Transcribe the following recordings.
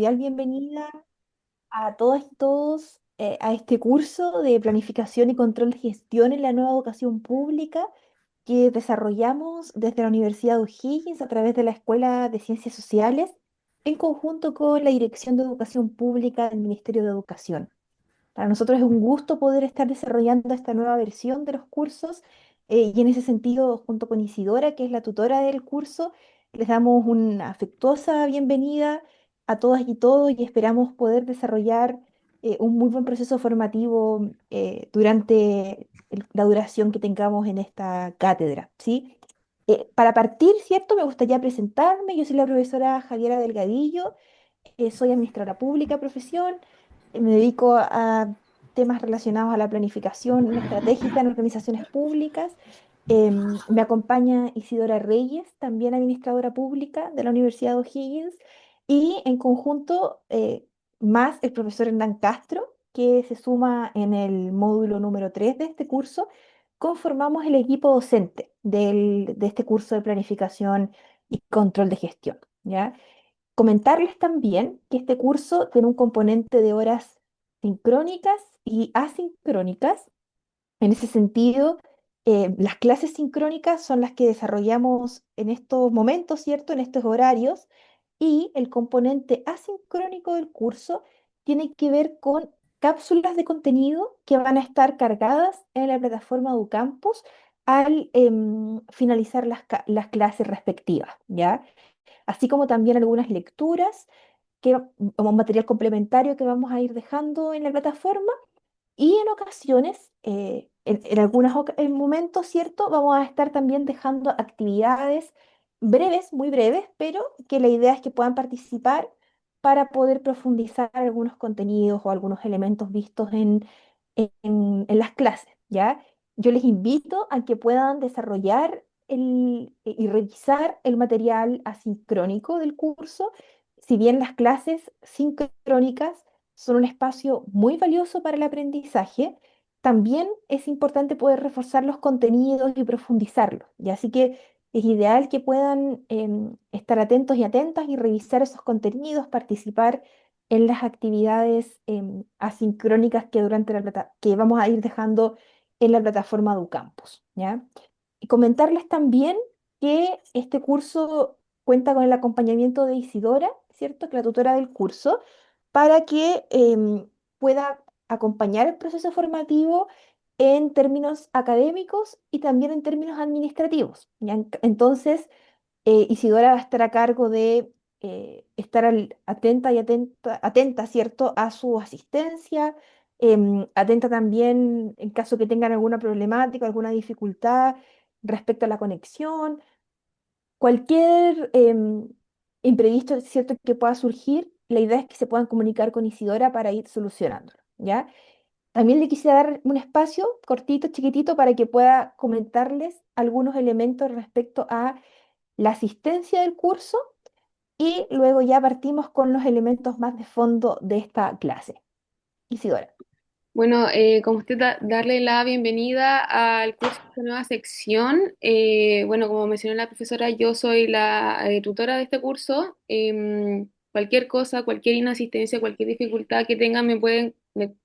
cordial bienvenida a todas y todos a este curso de planificación y control de gestión en la nueva educación pública que desarrollamos desde la Universidad de O'Higgins a través de la Escuela de Ciencias Sociales en conjunto con la Dirección de Educación Pública del Ministerio de Educación. Para nosotros es un gusto poder estar desarrollando esta nueva versión de los cursos y en ese sentido, junto con Isidora, que es la tutora del curso, les damos una afectuosa bienvenida a todas y todos y esperamos poder desarrollar un muy buen proceso formativo durante la duración que tengamos en esta cátedra, ¿sí? Para partir, ¿cierto? Me gustaría presentarme. Yo soy la profesora Javiera Delgadillo, soy administradora pública de profesión, me dedico a temas relacionados a la planificación estratégica en organizaciones públicas. Me acompaña Isidora Reyes, también administradora pública de la Universidad de O'Higgins, y en conjunto más el profesor Hernán Castro, que se suma en el módulo número 3 de este curso, conformamos el equipo docente de este curso de planificación y control de gestión, ¿ya? Comentarles también que este curso tiene un componente de horas sincrónicas y asincrónicas. En ese sentido, las clases sincrónicas son las que desarrollamos en estos momentos, ¿cierto? En estos horarios. Y el componente asincrónico del curso tiene que ver con cápsulas de contenido que van a estar cargadas en la plataforma Educampus al finalizar las clases respectivas, ¿ya? Así como también algunas lecturas como material complementario que vamos a ir dejando en la plataforma y en ocasiones, en algunos en momentos, ¿cierto? Vamos a estar también dejando actividades breves, muy breves, pero que la idea es que puedan participar para poder profundizar algunos contenidos o algunos elementos vistos en las clases, ¿ya? Yo les invito a que puedan desarrollar y revisar el material asincrónico del curso, si bien las clases sincrónicas son un espacio muy valioso para el aprendizaje, también es importante poder reforzar los contenidos y profundizarlos, y así que es ideal que puedan estar atentos y atentas y revisar esos contenidos, participar en las actividades asincrónicas que vamos a ir dejando en la plataforma Educampus, ¿ya? Y comentarles también que este curso cuenta con el acompañamiento de Isidora, ¿cierto? Que es la tutora del curso, para que pueda acompañar el proceso formativo en términos académicos y también en términos administrativos, ¿ya? Entonces, Isidora va a estar a cargo de estar atenta y atenta, ¿cierto?, a su asistencia, atenta también en caso que tengan alguna problemática, alguna dificultad respecto a la conexión, cualquier imprevisto, ¿cierto?, que pueda surgir. La idea es que se puedan comunicar con Isidora para ir solucionándolo, ¿ya? También le quise dar un espacio cortito, chiquitito, para que pueda comentarles algunos elementos respecto a la asistencia del curso y luego ya partimos con los elementos más de fondo de esta clase. Isidora. Bueno, como usted darle la bienvenida al curso de esta nueva sección. Bueno, como mencionó la profesora, yo soy la tutora de este curso. Cualquier cosa, cualquier inasistencia, cualquier dificultad que tengan me pueden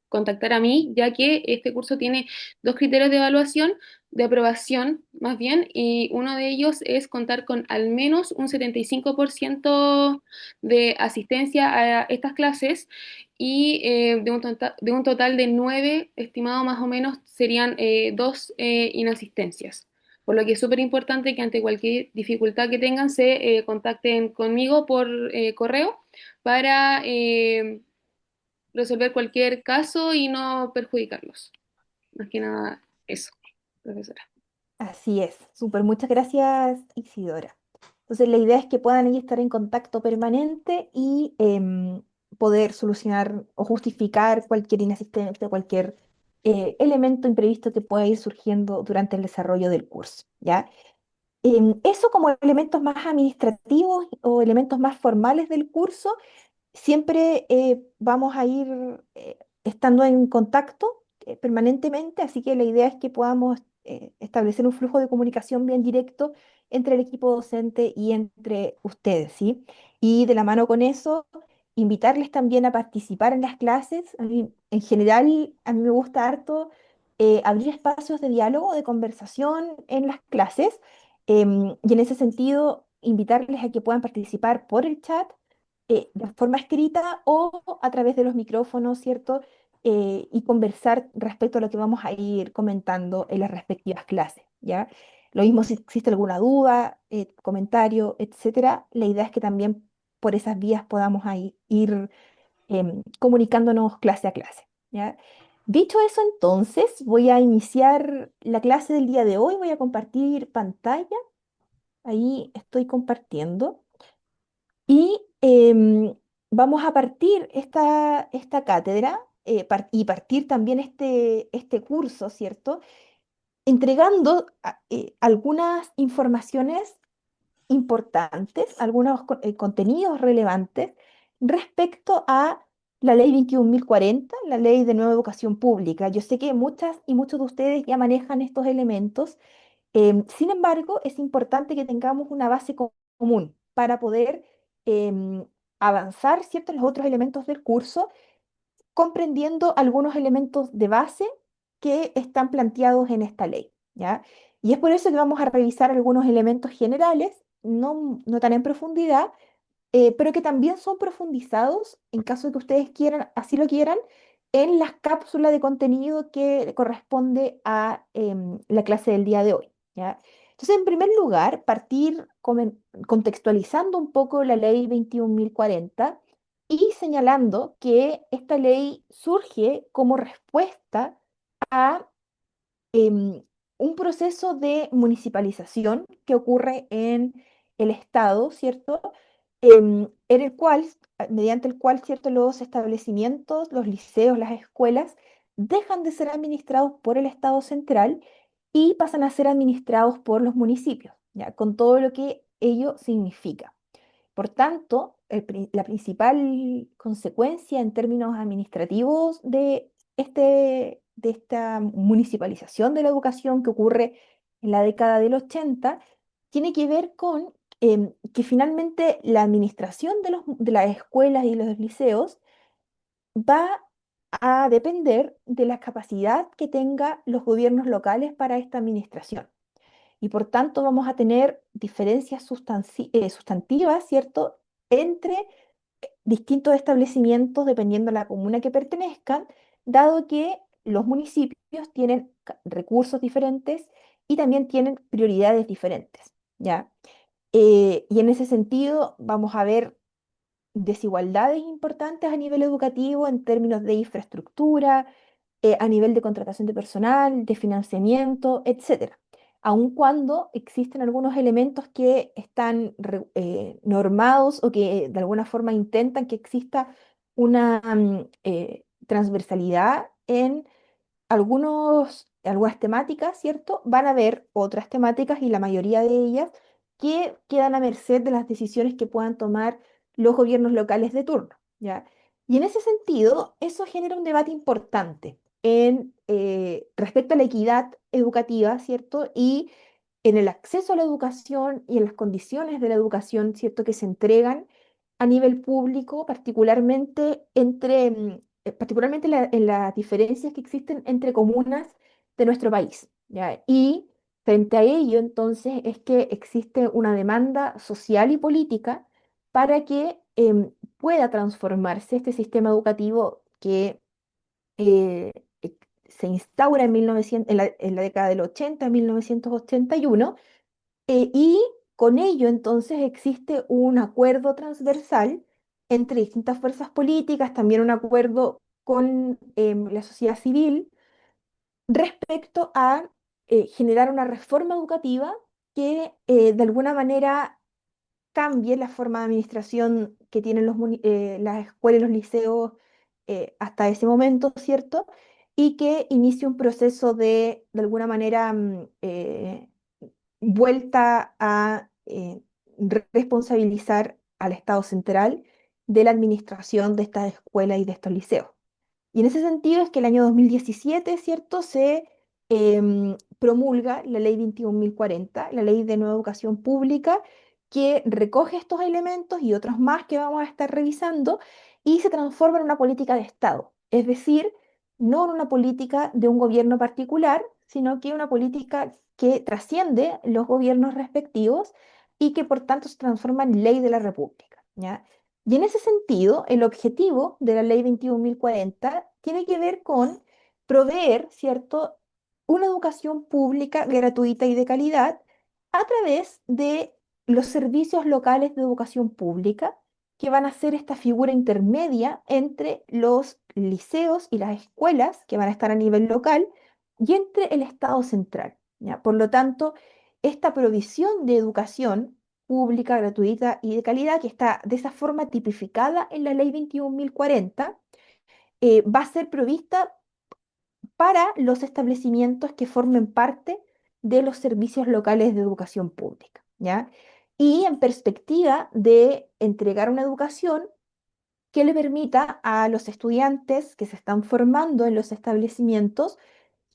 contactar a mí, ya que este curso tiene dos criterios de evaluación, de aprobación más bien, y uno de ellos es contar con al menos un 75% de asistencia a estas clases y de un total de 9, estimado más o menos, serían dos inasistencias. Por lo que es súper importante que ante cualquier dificultad que tengan se contacten conmigo por correo para resolver cualquier caso y no perjudicarlos. Más que nada eso, profesora. Así es, súper, muchas gracias, Isidora. Entonces, la idea es que puedan ahí estar en contacto permanente y poder solucionar o justificar cualquier inasistencia, cualquier elemento imprevisto que pueda ir surgiendo durante el desarrollo del curso, ¿ya? Eso como elementos más administrativos o elementos más formales del curso, siempre vamos a ir estando en contacto permanentemente, así que la idea es que podamos establecer un flujo de comunicación bien directo entre el equipo docente y entre ustedes, ¿sí? Y de la mano con eso, invitarles también a participar en las clases. En general, a mí me gusta harto abrir espacios de diálogo, de conversación en las clases, y en ese sentido, invitarles a que puedan participar por el chat, de forma escrita o a través de los micrófonos, ¿cierto? Y conversar respecto a lo que vamos a ir comentando en las respectivas clases, ¿ya? Lo mismo si existe alguna duda, comentario, etcétera. La idea es que también por esas vías podamos ahí ir comunicándonos clase a clase, ¿ya? Dicho eso, entonces voy a iniciar la clase del día de hoy. Voy a compartir pantalla. Ahí estoy compartiendo. Y vamos a partir esta cátedra y partir también este curso, ¿cierto? Entregando algunas informaciones importantes, algunos contenidos relevantes respecto a la ley 21.040, la ley de nueva educación pública. Yo sé que muchas y muchos de ustedes ya manejan estos elementos. Sin embargo, es importante que tengamos una base común para poder em, avanzar, ¿cierto?, en los otros elementos del curso, comprendiendo algunos elementos de base que están planteados en esta ley, ¿ya? Y es por eso que vamos a revisar algunos elementos generales, no tan en profundidad, pero que también son profundizados, en caso de que ustedes quieran, así lo quieran, en las cápsulas de contenido que corresponde a la clase del día de hoy, ¿ya? Entonces, en primer lugar, partir contextualizando un poco la ley 21.040 y señalando que esta ley surge como respuesta a em, un proceso de municipalización que ocurre en el Estado, ¿cierto? En el cual, mediante el cual, ¿cierto?, los establecimientos, los liceos, las escuelas, dejan de ser administrados por el Estado central y pasan a ser administrados por los municipios, ¿ya? Con todo lo que ello significa. Por tanto, la principal consecuencia en términos administrativos de esta municipalización de la educación que ocurre en la década del 80 tiene que ver con que finalmente la administración de las escuelas y los liceos va a depender de la capacidad que tengan los gobiernos locales para esta administración. Y por tanto vamos a tener diferencias sustantivas, ¿cierto?, entre distintos establecimientos dependiendo de la comuna que pertenezcan, dado que los municipios tienen recursos diferentes y también tienen prioridades diferentes, ¿ya? Y en ese sentido vamos a ver desigualdades importantes a nivel educativo en términos de infraestructura, a nivel de contratación de personal, de financiamiento, etcétera. Aun cuando existen algunos elementos que están normados o que de alguna forma intentan que exista una transversalidad en algunas temáticas, ¿cierto? Van a haber otras temáticas y la mayoría de ellas que quedan a merced de las decisiones que puedan tomar los gobiernos locales de turno, ¿ya? Y en ese sentido, eso genera un debate importante respecto a la equidad educativa, ¿cierto? Y en el acceso a la educación y en las condiciones de la educación, ¿cierto?, que se entregan a nivel público, particularmente en las diferencias que existen entre comunas de nuestro país, ¿ya? Y frente a ello, entonces, es que existe una demanda social y política para que pueda transformarse este sistema educativo que eh, eh, se instaura en 1900 en la década del 80, 1981, y con ello entonces existe un acuerdo transversal entre distintas fuerzas políticas, también un acuerdo con la sociedad civil respecto a generar una reforma educativa que de alguna manera cambie la forma de administración que tienen las escuelas y los liceos hasta ese momento, ¿cierto? Y que inicie un proceso de alguna manera, vuelta a responsabilizar al Estado central de la administración de estas escuelas y de estos liceos. Y en ese sentido es que el año 2017, ¿cierto?, se promulga la ley 21.040, la ley de nueva educación pública, que recoge estos elementos y otros más que vamos a estar revisando y se transforma en una política de Estado, es decir, no en una política de un gobierno particular, sino que una política que trasciende los gobiernos respectivos y que por tanto se transforma en ley de la República, ¿ya? Y en ese sentido, el objetivo de la ley 21.040 tiene que ver con proveer, ¿cierto?, una educación pública gratuita y de calidad a través de los servicios locales de educación pública, que van a ser esta figura intermedia entre los liceos y las escuelas, que van a estar a nivel local, y entre el Estado central, ¿ya? Por lo tanto, esta provisión de educación pública, gratuita y de calidad, que está de esa forma tipificada en la Ley 21.040, va a ser provista para los establecimientos que formen parte de los servicios locales de educación pública, ¿ya? Y en perspectiva de entregar una educación que le permita a los estudiantes que se están formando en los establecimientos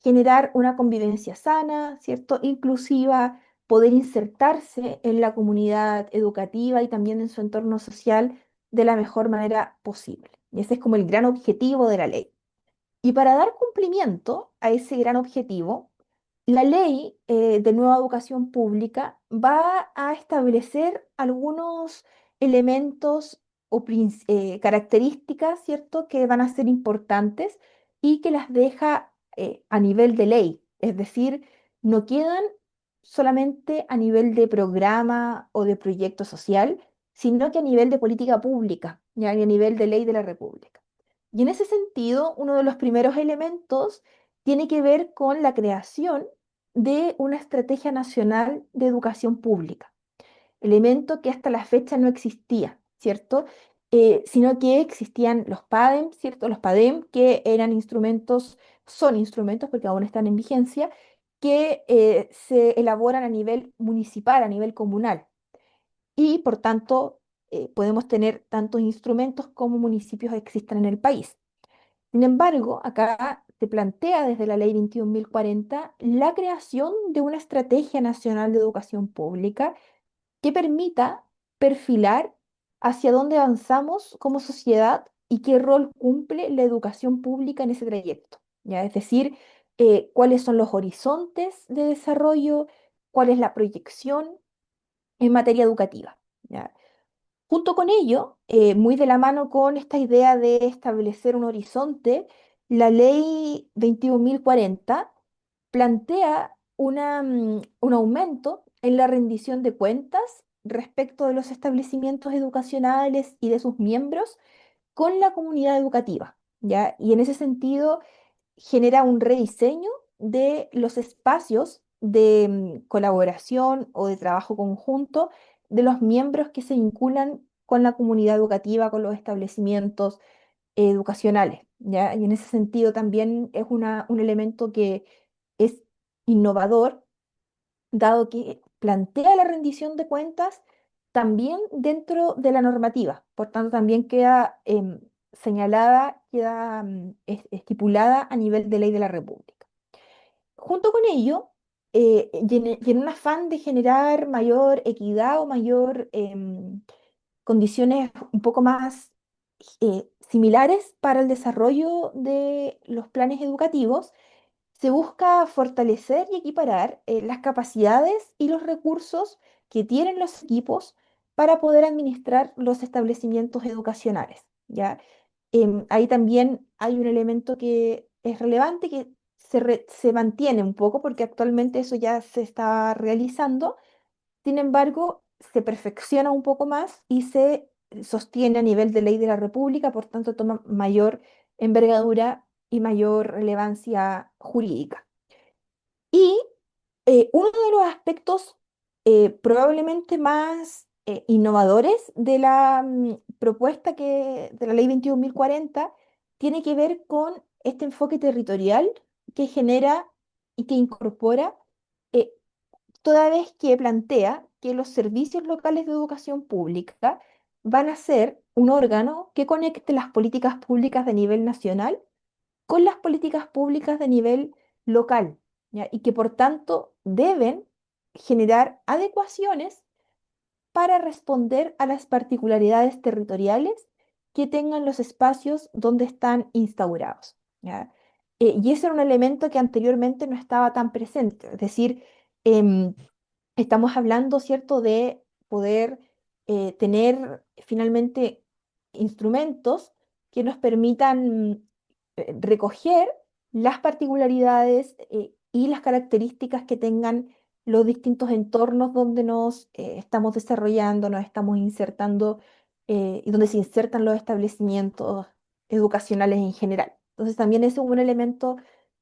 generar una convivencia sana, ¿cierto? Inclusiva, poder insertarse en la comunidad educativa y también en su entorno social de la mejor manera posible. Y ese es como el gran objetivo de la ley. Y para dar cumplimiento a ese gran objetivo, la ley de nueva educación pública va a establecer algunos elementos o características, ¿cierto?, que van a ser importantes y que las deja a nivel de ley. Es decir, no quedan solamente a nivel de programa o de proyecto social, sino que a nivel de política pública, ¿ya? Y a nivel de ley de la República. Y en ese sentido, uno de los primeros elementos tiene que ver con la creación de una estrategia nacional de educación pública, elemento que hasta la fecha no existía, ¿cierto? Sino que existían los PADEM, ¿cierto? Los PADEM, que eran instrumentos, son instrumentos porque aún están en vigencia, que se elaboran a nivel municipal, a nivel comunal. Y por tanto, podemos tener tantos instrumentos como municipios existan en el país. Sin embargo, acá se plantea desde la Ley 21.040 la creación de una estrategia nacional de educación pública que permita perfilar hacia dónde avanzamos como sociedad y qué rol cumple la educación pública en ese trayecto. ¿Ya? Es decir, cuáles son los horizontes de desarrollo, cuál es la proyección en materia educativa. ¿Ya? Junto con ello, muy de la mano con esta idea de establecer un horizonte, la ley 21.040 plantea un aumento en la rendición de cuentas respecto de los establecimientos educacionales y de sus miembros con la comunidad educativa, ¿ya? Y en ese sentido genera un rediseño de los espacios de colaboración o de trabajo conjunto de los miembros que se vinculan con la comunidad educativa, con los establecimientos educacionales, ¿ya? Y en ese sentido también es un elemento que es innovador, dado que plantea la rendición de cuentas también dentro de la normativa. Por tanto, también queda señalada, queda estipulada a nivel de ley de la República. Junto con ello, y en un afán de generar mayor equidad o mayor condiciones un poco más similares para el desarrollo de los planes educativos, se busca fortalecer y equiparar las capacidades y los recursos que tienen los equipos para poder administrar los establecimientos educacionales, ¿ya? Ahí también hay un elemento que es relevante, que se mantiene un poco, porque actualmente eso ya se está realizando. Sin embargo, se perfecciona un poco más y se sostiene a nivel de ley de la República, por tanto toma mayor envergadura y mayor relevancia jurídica. Y uno de los aspectos probablemente más innovadores de la propuesta de la ley 21.040 tiene que ver con este enfoque territorial que genera y que incorpora, eh, toda vez que plantea que los servicios locales de educación pública van a ser un órgano que conecte las políticas públicas de nivel nacional con las políticas públicas de nivel local, ¿ya? Y que por tanto deben generar adecuaciones para responder a las particularidades territoriales que tengan los espacios donde están instaurados, ¿ya? Y ese era un elemento que anteriormente no estaba tan presente, es decir, em, estamos hablando, ¿cierto?, de poder tener finalmente instrumentos que nos permitan recoger las particularidades y las características que tengan los distintos entornos donde nos estamos desarrollando, nos estamos insertando y donde se insertan los establecimientos educacionales en general. Entonces también ese es un elemento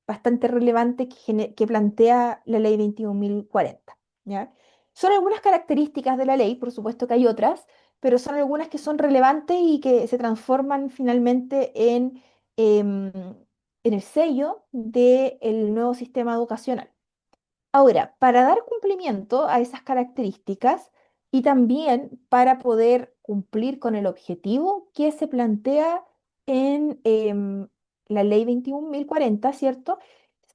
bastante relevante que plantea la Ley 21.040. ¿Ya? Son algunas características de la ley, por supuesto que hay otras, pero son algunas que son relevantes y que se transforman finalmente em, en el sello del nuevo sistema educacional. Ahora, para dar cumplimiento a esas características y también para poder cumplir con el objetivo que se plantea en la ley 21.040, ¿cierto?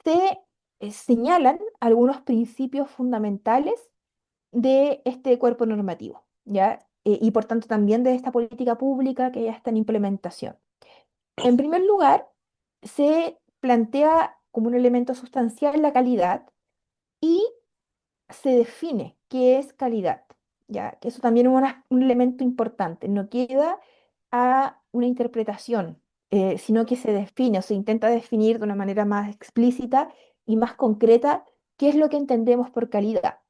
Se señalan algunos principios fundamentales de este cuerpo normativo, ¿ya? Y por tanto también de esta política pública que ya está en implementación. En primer lugar, se plantea como un elemento sustancial la calidad y se define qué es calidad, ¿ya? Que eso también es un elemento importante. No queda a una interpretación, sino que se define o se intenta definir de una manera más explícita y más concreta qué es lo que entendemos por calidad.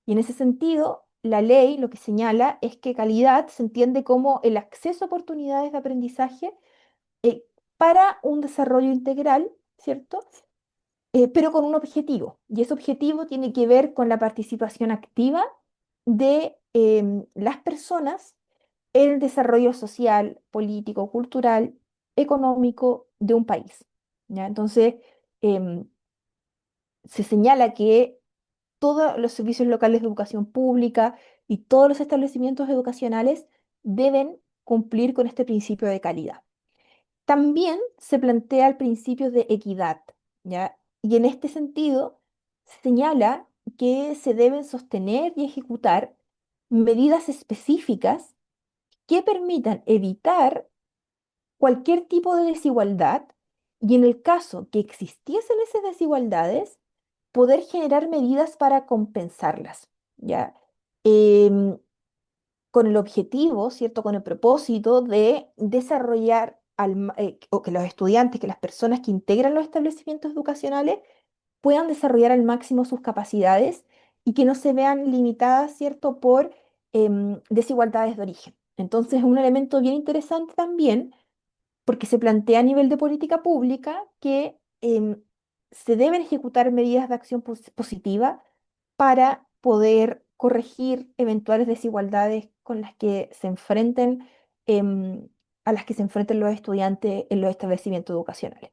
Y en ese sentido, la ley lo que señala es que calidad se entiende como el acceso a oportunidades de aprendizaje eh, para un desarrollo integral, ¿cierto? Pero con un objetivo. Y ese objetivo tiene que ver con la participación activa de las personas en el desarrollo social, político, cultural, económico de un país. ¿Ya? Entonces, em, se señala que todos los servicios locales de educación pública y todos los establecimientos educacionales deben cumplir con este principio de calidad. También se plantea el principio de equidad, ¿ya? Y en este sentido se señala que se deben sostener y ejecutar medidas específicas que permitan evitar cualquier tipo de desigualdad y en el caso que existiesen esas desigualdades, poder generar medidas para compensarlas, ¿ya? Em, con el objetivo, ¿cierto? Con el propósito de desarrollar o que los estudiantes, que las personas que integran los establecimientos educacionales puedan desarrollar al máximo sus capacidades y que no se vean limitadas, ¿cierto? Por desigualdades de origen. Entonces, es un elemento bien interesante también porque se plantea a nivel de política pública que se deben ejecutar medidas de acción positiva para poder corregir eventuales desigualdades con las que se enfrenten, em, a las que se enfrenten los estudiantes en los establecimientos educacionales.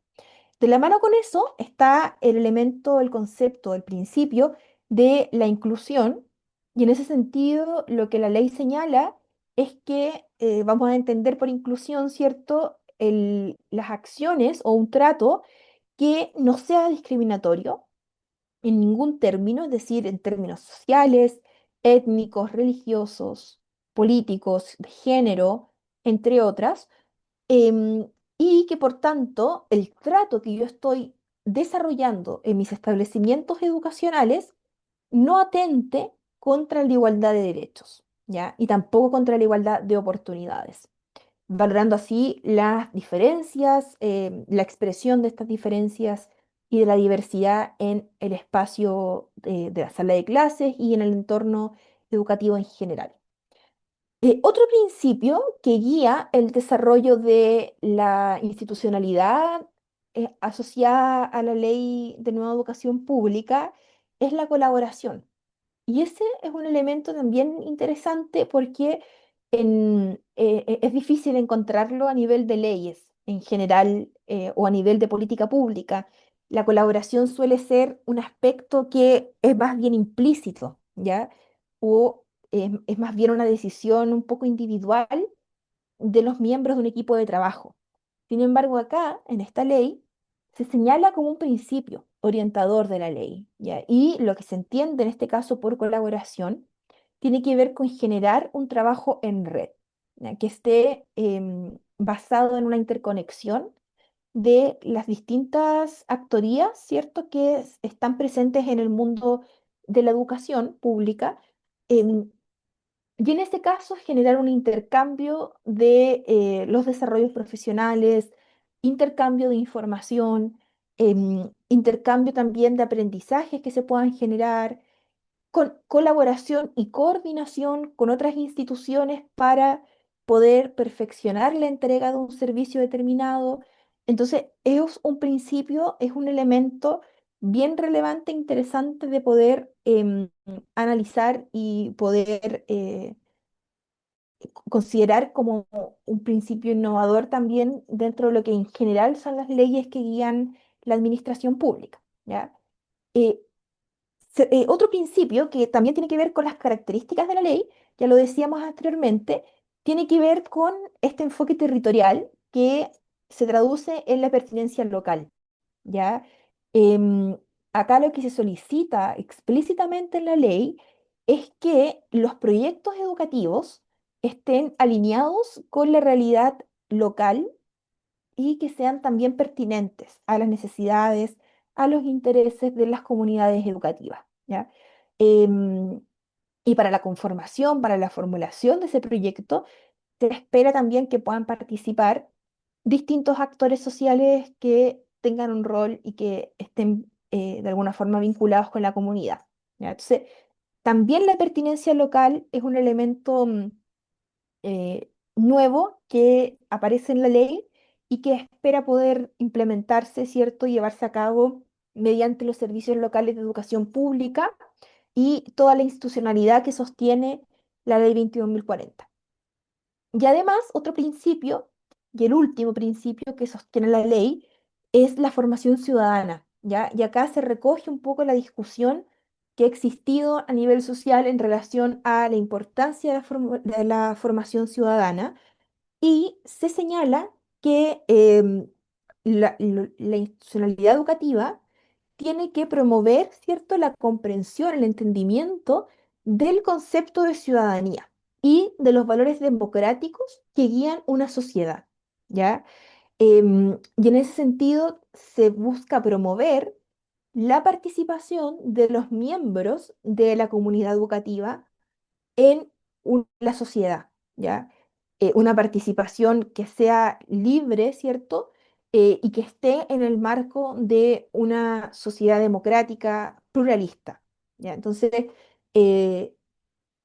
De la mano con eso está el elemento, el concepto, el principio de la inclusión, y en ese sentido lo que la ley señala es que vamos a entender por inclusión, ¿cierto? Las acciones o un trato que no sea discriminatorio en ningún término, es decir, en términos sociales, étnicos, religiosos, políticos, de género, entre otras, em, y que por tanto el trato que yo estoy desarrollando en mis establecimientos educacionales no atente contra la igualdad de derechos, ¿ya? Y tampoco contra la igualdad de oportunidades, valorando así las diferencias, la expresión de estas diferencias y de la diversidad en el espacio de la sala de clases y en el entorno educativo en general. Otro principio que guía el desarrollo de la institucionalidad asociada a la ley de nueva educación pública es la colaboración. Y ese es un elemento también interesante porque es difícil encontrarlo a nivel de leyes en general o a nivel de política pública. La colaboración suele ser un aspecto que es más bien implícito, ¿ya? O es más bien una decisión un poco individual de los miembros de un equipo de trabajo. Sin embargo, acá, en esta ley, se señala como un principio orientador de la ley, ¿ya? Y lo que se entiende en este caso por colaboración tiene que ver con generar un trabajo en red, ¿ya? Que esté basado en una interconexión de las distintas actorías, ¿cierto?, que están presentes en el mundo de la educación pública. em, y en este caso, generar un intercambio de los desarrollos profesionales, intercambio de información, intercambio también de aprendizajes que se puedan generar, con colaboración y coordinación con otras instituciones para poder perfeccionar la entrega de un servicio determinado. Entonces, es un principio, es un elemento bien relevante, interesante de poder analizar y poder considerar como un principio innovador también dentro de lo que en general son las leyes que guían la administración pública, ¿ya? Eh, Otro principio que también tiene que ver con las características de la ley, ya lo decíamos anteriormente, tiene que ver con este enfoque territorial que se traduce en la pertinencia local, ¿ya? Em, Acá lo que se solicita explícitamente en la ley es que los proyectos educativos estén alineados con la realidad local y que sean también pertinentes a las necesidades, a los intereses de las comunidades educativas, ¿ya? Em, y para la conformación, para la formulación de ese proyecto, se espera también que puedan participar distintos actores sociales que tengan un rol y que estén de alguna forma vinculados con la comunidad, ¿ya? Entonces, también la pertinencia local es un elemento nuevo que aparece en la ley y que espera poder implementarse, ¿cierto?, y llevarse a cabo mediante los servicios locales de educación pública y toda la institucionalidad que sostiene la ley 22.040. Y además, otro principio, y el último principio que sostiene la ley, es la formación ciudadana, ¿ya? Y acá se recoge un poco la discusión que ha existido a nivel social en relación a la importancia de de la formación ciudadana y se señala que la institucionalidad educativa tiene que promover, ¿cierto?, la comprensión, el entendimiento del concepto de ciudadanía y de los valores democráticos que guían una sociedad, ¿ya? Y en ese sentido se busca promover la participación de los miembros de la comunidad educativa en la sociedad, ¿ya? Una participación que sea libre, ¿cierto? Y que esté en el marco de una sociedad democrática pluralista, ¿ya? Entonces, eh,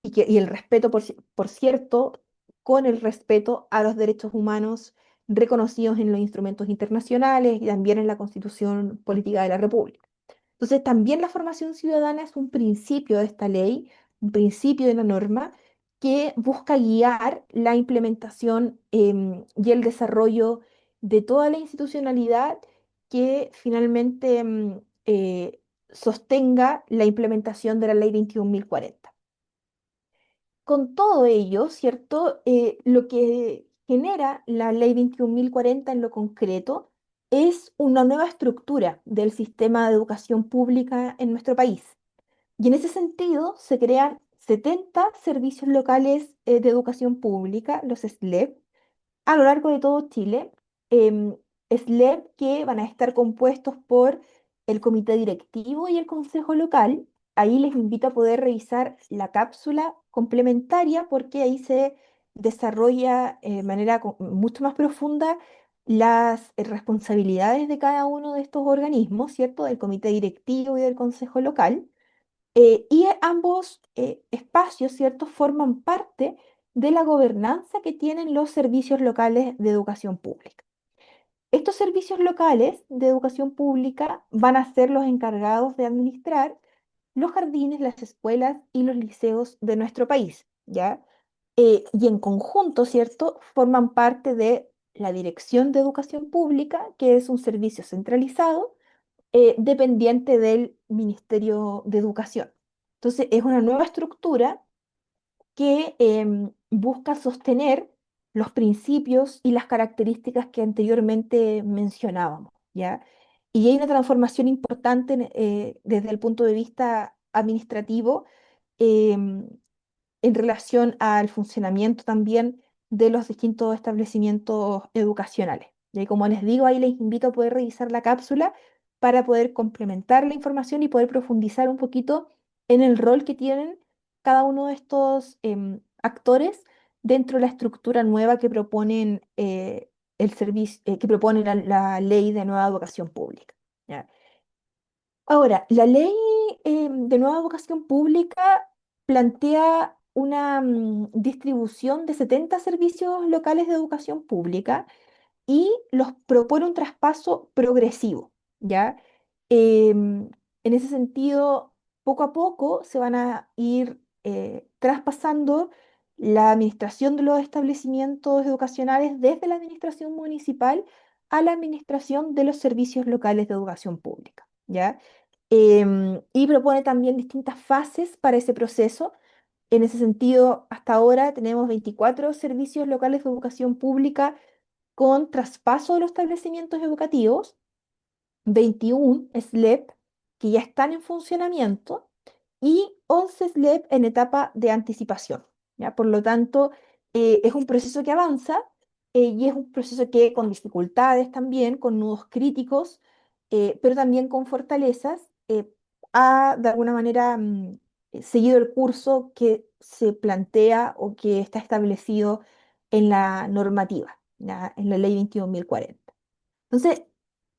y el respeto, por cierto, con el respeto a los derechos humanos reconocidos en los instrumentos internacionales y también en la Constitución Política de la República. Entonces, también la formación ciudadana es un principio de esta ley, un principio de la norma que busca guiar la implementación y el desarrollo de toda la institucionalidad que finalmente sostenga la implementación de la ley 21.040. Con todo ello, ¿cierto? Lo que genera la ley 21.040 en lo concreto es una nueva estructura del sistema de educación pública en nuestro país. Y en ese sentido se crean 70 servicios locales de educación pública, los SLEP, a lo largo de todo Chile, em, SLEP que van a estar compuestos por el comité directivo y el consejo local. Ahí les invito a poder revisar la cápsula complementaria porque ahí se desarrolla de manera mucho más profunda las responsabilidades de cada uno de estos organismos, ¿cierto? Del comité directivo y del consejo local. Y ambos espacios, ¿cierto?, forman parte de la gobernanza que tienen los servicios locales de educación pública. Estos servicios locales de educación pública van a ser los encargados de administrar los jardines, las escuelas y los liceos de nuestro país, ¿ya? Y en conjunto, ¿cierto?, forman parte de la Dirección de Educación Pública, que es un servicio centralizado dependiente del Ministerio de Educación. Entonces, es una nueva estructura que busca sostener los principios y las características que anteriormente mencionábamos, ¿ya? Y hay una transformación importante desde el punto de vista administrativo em, en relación al funcionamiento también de los distintos establecimientos educacionales. Y como les digo, ahí les invito a poder revisar la cápsula para poder complementar la información y poder profundizar un poquito en el rol que tienen cada uno de estos actores dentro de la estructura nueva que proponen el servicio, que propone la ley de nueva educación pública. ¿Ya? Ahora, la ley de nueva educación pública plantea una distribución de 70 servicios locales de educación pública y los propone un traspaso progresivo, ¿ya? En ese sentido, poco a poco se van a ir traspasando la administración de los establecimientos educacionales desde la administración municipal a la administración de los servicios locales de educación pública, ¿ya? Y propone también distintas fases para ese proceso. En ese sentido, hasta ahora tenemos 24 servicios locales de educación pública con traspaso de los establecimientos educativos, 21 SLEP que ya están en funcionamiento y 11 SLEP en etapa de anticipación. ¿Ya? Por lo tanto, es un proceso que avanza y es un proceso que con dificultades también, con nudos críticos, pero también con fortalezas, ha de alguna manera seguido el curso que se plantea o que está establecido en la normativa, ¿ya? En la ley 21.040. Entonces,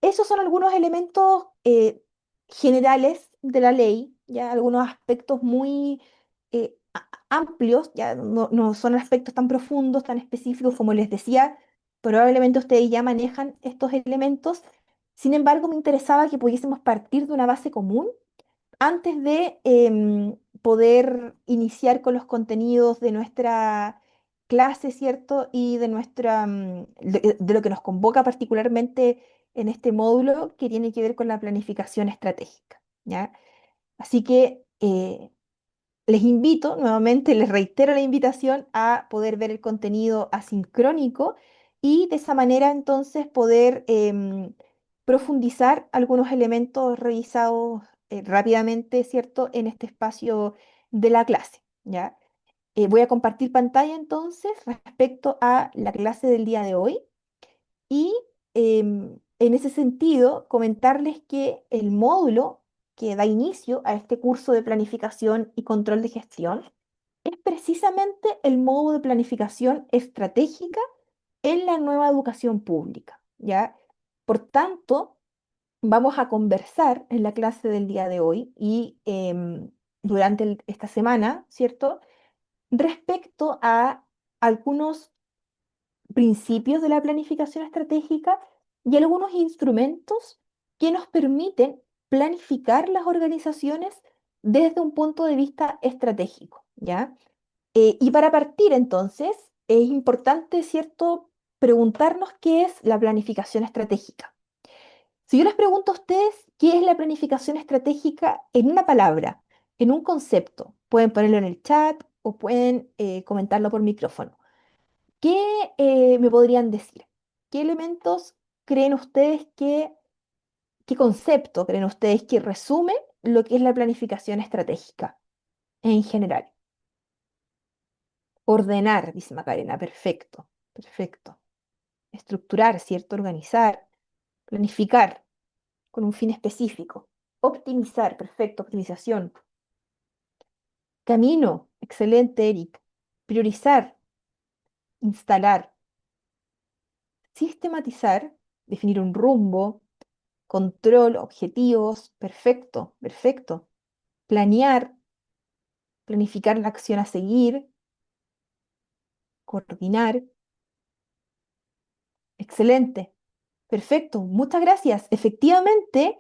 esos son algunos elementos generales de la ley, ya algunos aspectos muy amplios, ya no son aspectos tan profundos, tan específicos como les decía, probablemente ustedes ya manejan estos elementos. Sin embargo, me interesaba que pudiésemos partir de una base común antes de poder iniciar con los contenidos de nuestra clase, ¿cierto? Y de de lo que nos convoca particularmente en este módulo que tiene que ver con la planificación estratégica, ¿ya? Así que les invito, nuevamente les reitero la invitación a poder ver el contenido asincrónico y de esa manera entonces poder profundizar algunos elementos revisados rápidamente, ¿cierto?, en este espacio de la clase, ¿ya? Voy a compartir pantalla entonces respecto a la clase del día de hoy y en ese sentido comentarles que el módulo que da inicio a este curso de planificación y control de gestión es precisamente el módulo de planificación estratégica en la nueva educación pública, ¿ya? Por tanto, vamos a conversar en la clase del día de hoy y durante esta semana, ¿cierto? Respecto a algunos principios de la planificación estratégica y algunos instrumentos que nos permiten planificar las organizaciones desde un punto de vista estratégico, ¿ya? Y para partir entonces, es importante, ¿cierto?, preguntarnos qué es la planificación estratégica. Si yo les pregunto a ustedes qué es la planificación estratégica en una palabra, en un concepto, pueden ponerlo en el chat o pueden comentarlo por micrófono. ¿Qué me podrían decir? ¿Qué elementos creen ustedes qué concepto creen ustedes que resume lo que es la planificación estratégica en general? Ordenar, dice Macarena, perfecto, perfecto. Estructurar, ¿cierto? Organizar, planificar con un fin específico. Optimizar, perfecto, optimización. Camino, excelente, Eric. Priorizar, instalar. Sistematizar, definir un rumbo. Control, objetivos, perfecto, perfecto. Planear, planificar la acción a seguir, coordinar, excelente, perfecto, muchas gracias. Efectivamente,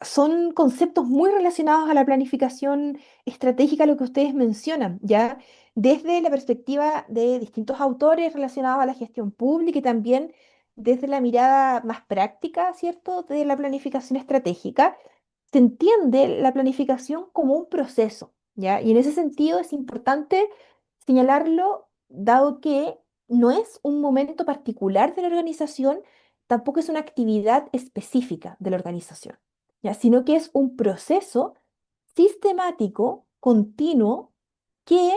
son conceptos muy relacionados a la planificación estratégica, lo que ustedes mencionan, ¿ya? Desde la perspectiva de distintos autores relacionados a la gestión pública y también desde la mirada más práctica, ¿cierto?, de la planificación estratégica se entiende la planificación como un proceso, ¿ya? Y en ese sentido es importante señalarlo, dado que no es un momento particular de la organización, tampoco es una actividad específica de la organización, ¿ya? Sino que es un proceso sistemático, continuo, que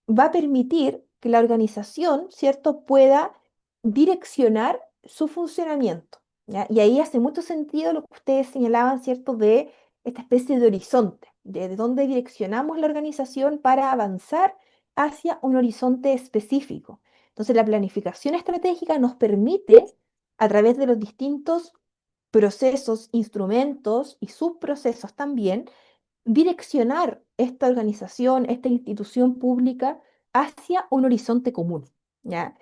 va a permitir que la organización, ¿cierto?, pueda direccionar su funcionamiento, ¿ya? Y ahí hace mucho sentido lo que ustedes señalaban, ¿cierto?, de esta especie de horizonte, de dónde direccionamos la organización para avanzar hacia un horizonte específico. Entonces, la planificación estratégica nos permite, a través de los distintos procesos, instrumentos y subprocesos también, direccionar esta organización, esta institución pública hacia un horizonte común, ¿ya?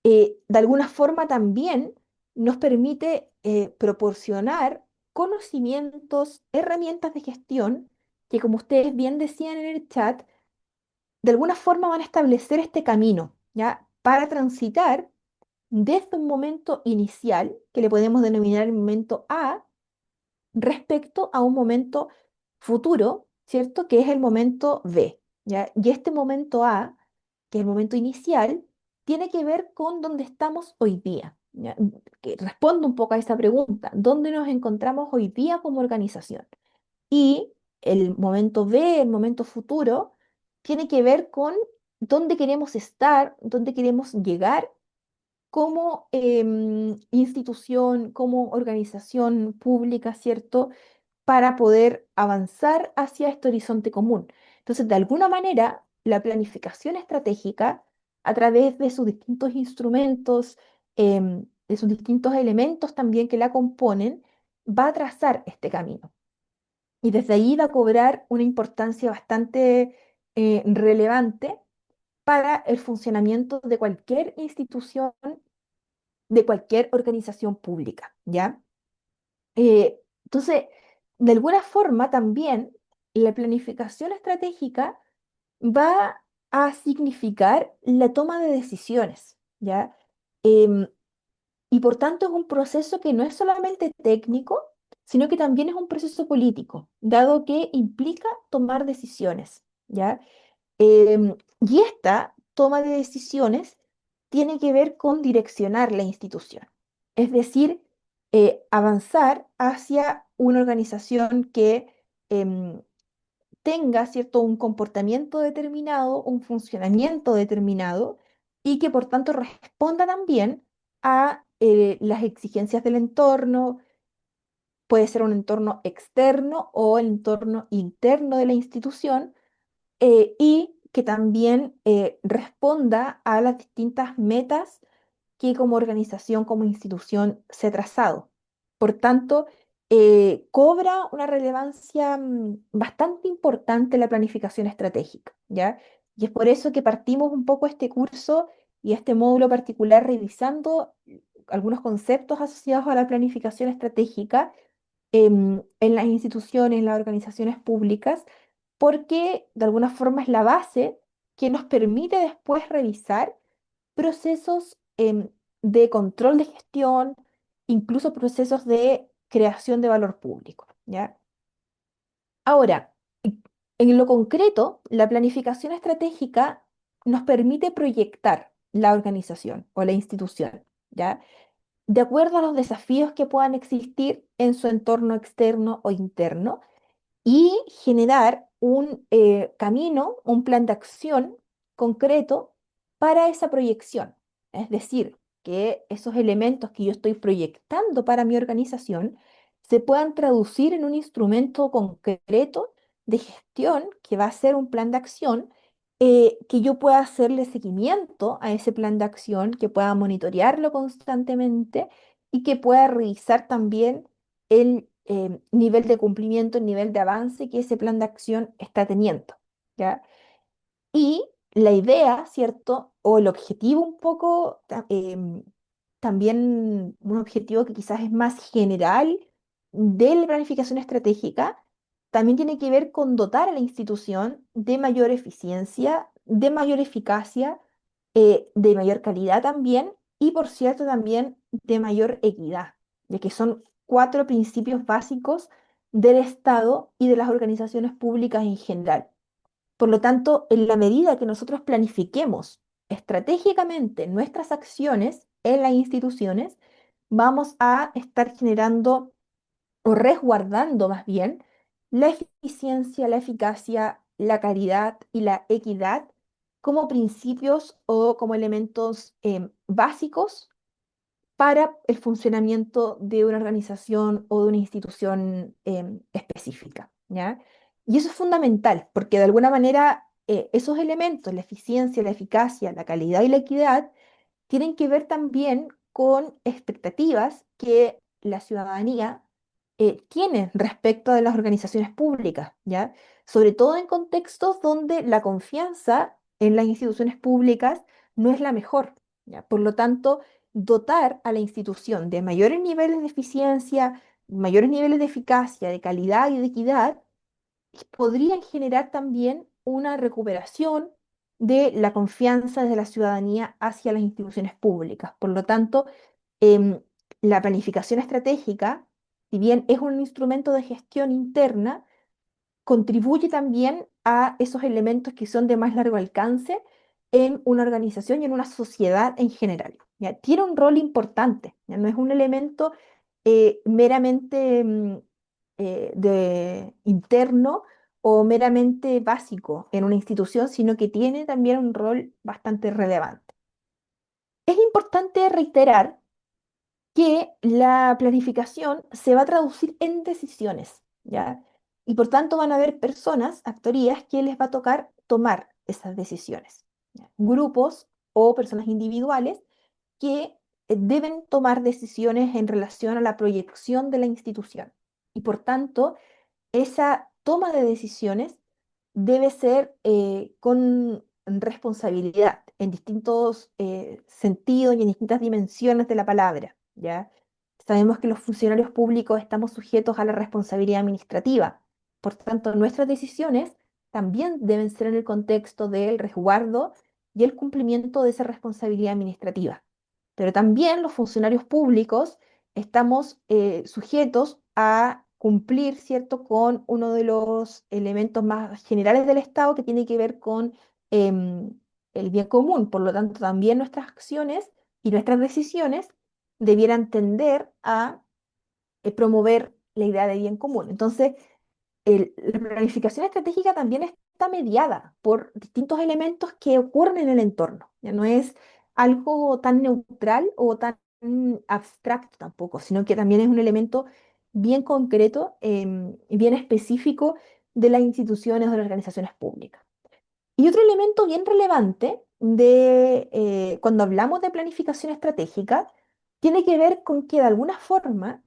De alguna forma también nos permite proporcionar conocimientos, herramientas de gestión que, como ustedes bien decían en el chat, de alguna forma van a establecer este camino, ¿ya? Para transitar desde un momento inicial, que le podemos denominar el momento A, respecto a un momento futuro, ¿cierto? Que es el momento B, ¿ya? Y este momento A, que es el momento inicial, tiene que ver con dónde estamos hoy día, ¿ya? Que responde un poco a esa pregunta, ¿dónde nos encontramos hoy día como organización? Y el momento B, el momento futuro, tiene que ver con dónde queremos estar, dónde queremos llegar como institución, como organización pública, ¿cierto? Para poder avanzar hacia este horizonte común. Entonces, de alguna manera, la planificación estratégica, a través de sus distintos instrumentos, de sus distintos elementos también que la componen, va a trazar este camino. Y desde ahí va a cobrar una importancia bastante relevante para el funcionamiento de cualquier institución, de cualquier organización pública, ¿ya? Entonces, de alguna forma también la planificación estratégica va a significar la toma de decisiones, ¿ya? Em, y por tanto es un proceso que no es solamente técnico, sino que también es un proceso político, dado que implica tomar decisiones, ¿ya? Y esta toma de decisiones tiene que ver con direccionar la institución, es decir, avanzar hacia una organización que em, tenga, ¿cierto?, un comportamiento determinado, un funcionamiento determinado y que por tanto responda también a las exigencias del entorno. Puede ser un entorno externo o el entorno interno de la institución, y que también responda a las distintas metas que como organización, como institución se ha trazado. Por tanto, cobra una relevancia bastante importante la planificación estratégica, ¿ya? Y es por eso que partimos un poco este curso y este módulo particular revisando algunos conceptos asociados a la planificación estratégica en las instituciones, en las organizaciones públicas, porque de alguna forma es la base que nos permite después revisar procesos de control de gestión, incluso procesos de creación de valor público, ¿ya? Ahora, en lo concreto, la planificación estratégica nos permite proyectar la organización o la institución, ¿ya? De acuerdo a los desafíos que puedan existir en su entorno externo o interno y generar un camino, un plan de acción concreto para esa proyección. Es decir, que esos elementos que yo estoy proyectando para mi organización se puedan traducir en un instrumento concreto de gestión que va a ser un plan de acción, que yo pueda hacerle seguimiento a ese plan de acción, que pueda monitorearlo constantemente y que pueda revisar también el nivel de cumplimiento, el nivel de avance que ese plan de acción está teniendo, ¿ya? Y la idea, ¿cierto? O el objetivo un poco, también un objetivo que quizás es más general de la planificación estratégica, también tiene que ver con dotar a la institución de mayor eficiencia, de mayor eficacia, de mayor calidad también, y por cierto también de mayor equidad, ya que son cuatro principios básicos del Estado y de las organizaciones públicas en general. Por lo tanto, en la medida que nosotros planifiquemos estratégicamente nuestras acciones en las instituciones, vamos a estar generando o resguardando más bien la eficiencia, la eficacia, la calidad y la equidad como principios o como elementos básicos para el funcionamiento de una organización o de una institución específica, ¿ya? Y eso es fundamental, porque de alguna manera esos elementos, la eficiencia, la eficacia, la calidad y la equidad, tienen que ver también con expectativas que la ciudadanía tiene respecto de las organizaciones públicas, ¿ya? Sobre todo en contextos donde la confianza en las instituciones públicas no es la mejor, ¿ya? Por lo tanto, dotar a la institución de mayores niveles de eficiencia, mayores niveles de eficacia, de calidad y de equidad, podrían generar también una recuperación de la confianza de la ciudadanía hacia las instituciones públicas. Por lo tanto, em, la planificación estratégica, si bien es un instrumento de gestión interna, contribuye también a esos elementos que son de más largo alcance en una organización y en una sociedad en general. ¿Ya? Tiene un rol importante, ¿ya? No es un elemento meramente interno o meramente básico en una institución, sino que tiene también un rol bastante relevante. Es importante reiterar que la planificación se va a traducir en decisiones, ¿ya? Y por tanto van a haber personas, actorías, que les va a tocar tomar esas decisiones, ¿ya? Grupos o personas individuales que deben tomar decisiones en relación a la proyección de la institución. Y por tanto, esa toma de decisiones debe ser con responsabilidad en distintos sentidos y en distintas dimensiones de la palabra, ¿ya? Sabemos que los funcionarios públicos estamos sujetos a la responsabilidad administrativa. Por tanto, nuestras decisiones también deben ser en el contexto del resguardo y el cumplimiento de esa responsabilidad administrativa. Pero también los funcionarios públicos estamos sujetos a cumplir, ¿cierto?, con uno de los elementos más generales del Estado que tiene que ver con em, el bien común. Por lo tanto, también nuestras acciones y nuestras decisiones debieran tender a promover la idea de bien común. Entonces, la planificación estratégica también está mediada por distintos elementos que ocurren en el entorno. Ya no es algo tan neutral o tan abstracto tampoco, sino que también es un elemento bien concreto y bien específico de las instituciones o de las organizaciones públicas. Y otro elemento bien relevante de cuando hablamos de planificación estratégica tiene que ver con que de alguna forma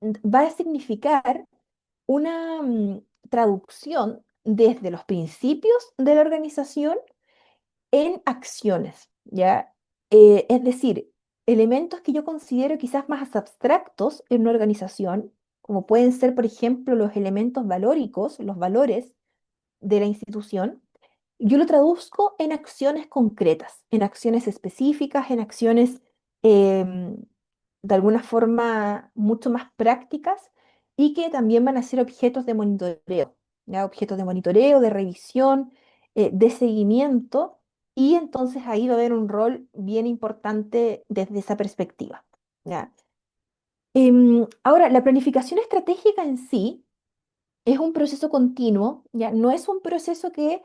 va a significar una traducción desde los principios de la organización en acciones, ¿ya? Es decir, elementos que yo considero quizás más abstractos en una organización, como pueden ser, por ejemplo, los elementos valóricos, los valores de la institución, yo lo traduzco en acciones concretas, en acciones específicas, en acciones em, de alguna forma mucho más prácticas y que también van a ser objetos de monitoreo, ¿ya? Objetos de monitoreo, de revisión, de seguimiento, y entonces ahí va a haber un rol bien importante desde esa perspectiva, ¿ya? Ahora, la planificación estratégica en sí es un proceso continuo, ¿ya? No es un proceso que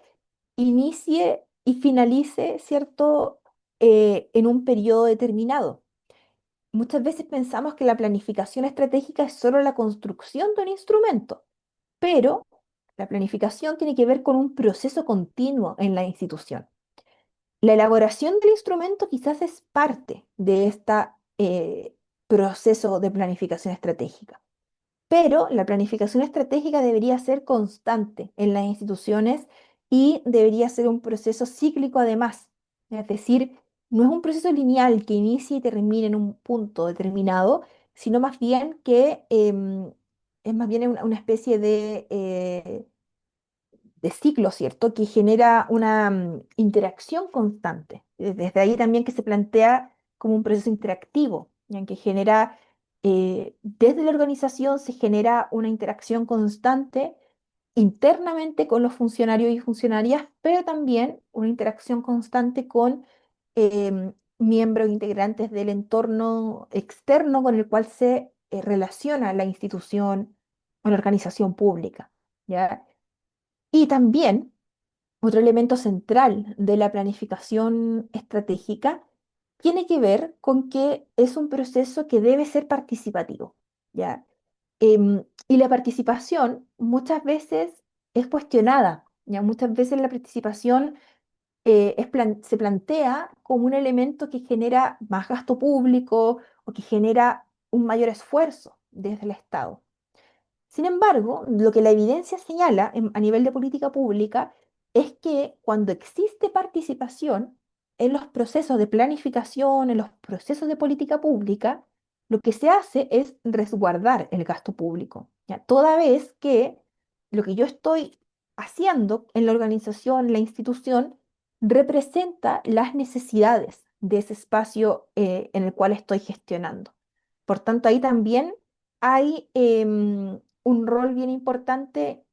inicie y finalice, ¿cierto? En un periodo determinado. Muchas veces pensamos que la planificación estratégica es solo la construcción de un instrumento, pero la planificación tiene que ver con un proceso continuo en la institución. La elaboración del instrumento quizás es parte de este proceso de planificación estratégica. Pero la planificación estratégica debería ser constante en las instituciones y debería ser un proceso cíclico además. Es decir, no es un proceso lineal que inicie y termine en un punto determinado, sino más bien que es más bien una especie de ciclo, ¿cierto? Que genera una interacción constante. Desde ahí también que se plantea como un proceso interactivo, en que genera, desde la organización se genera una interacción constante internamente con los funcionarios y funcionarias, pero también una interacción constante con miembros integrantes del entorno externo con el cual se relaciona la institución o la organización pública, ¿ya? Y también otro elemento central de la planificación estratégica tiene que ver con que es un proceso que debe ser participativo, ¿ya? Y la participación muchas veces es cuestionada, ¿ya? Muchas veces la participación se plantea como un elemento que genera más gasto público o que genera un mayor esfuerzo desde el Estado. Sin embargo, lo que la evidencia señala a nivel de política pública es que cuando existe participación en los procesos de planificación, en los procesos de política pública, lo que se hace es resguardar el gasto público, ¿ya? Toda vez que lo que yo estoy haciendo en la organización, en la institución, representa las necesidades de ese espacio en el cual estoy gestionando. Por tanto, ahí también hay un rol bien importante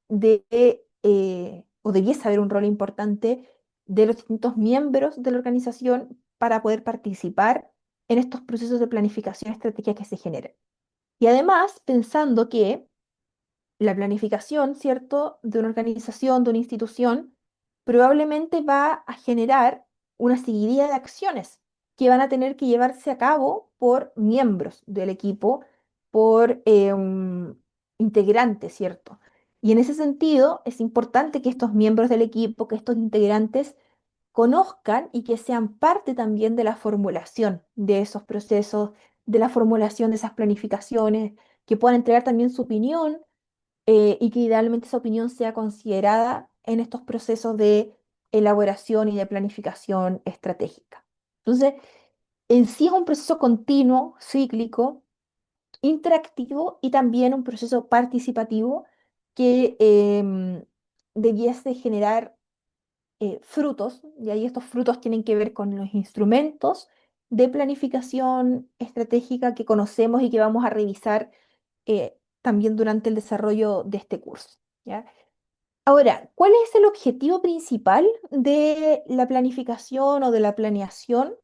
o debiese haber un rol importante de los distintos miembros de la organización para poder participar en estos procesos de planificación estratégica que se generan. Y además, pensando que la planificación, ¿cierto?, de una organización, de una institución, probablemente va a generar una seguidilla de acciones que van a tener que llevarse a cabo por miembros del equipo, por integrantes, ¿cierto? Y en ese sentido, es importante que estos miembros del equipo, que estos integrantes conozcan y que sean parte también de la formulación de esos procesos, de la formulación de esas planificaciones, que puedan entregar también su opinión y que idealmente esa opinión sea considerada en estos procesos de elaboración y de planificación estratégica. Entonces, en sí es un proceso continuo, cíclico, interactivo y también un proceso participativo que debiese generar frutos, y ahí estos frutos tienen que ver con los instrumentos de planificación estratégica que conocemos y que vamos a revisar también durante el desarrollo de este curso, ¿ya? Ahora, ¿cuál es el objetivo principal de la planificación o de la planeación?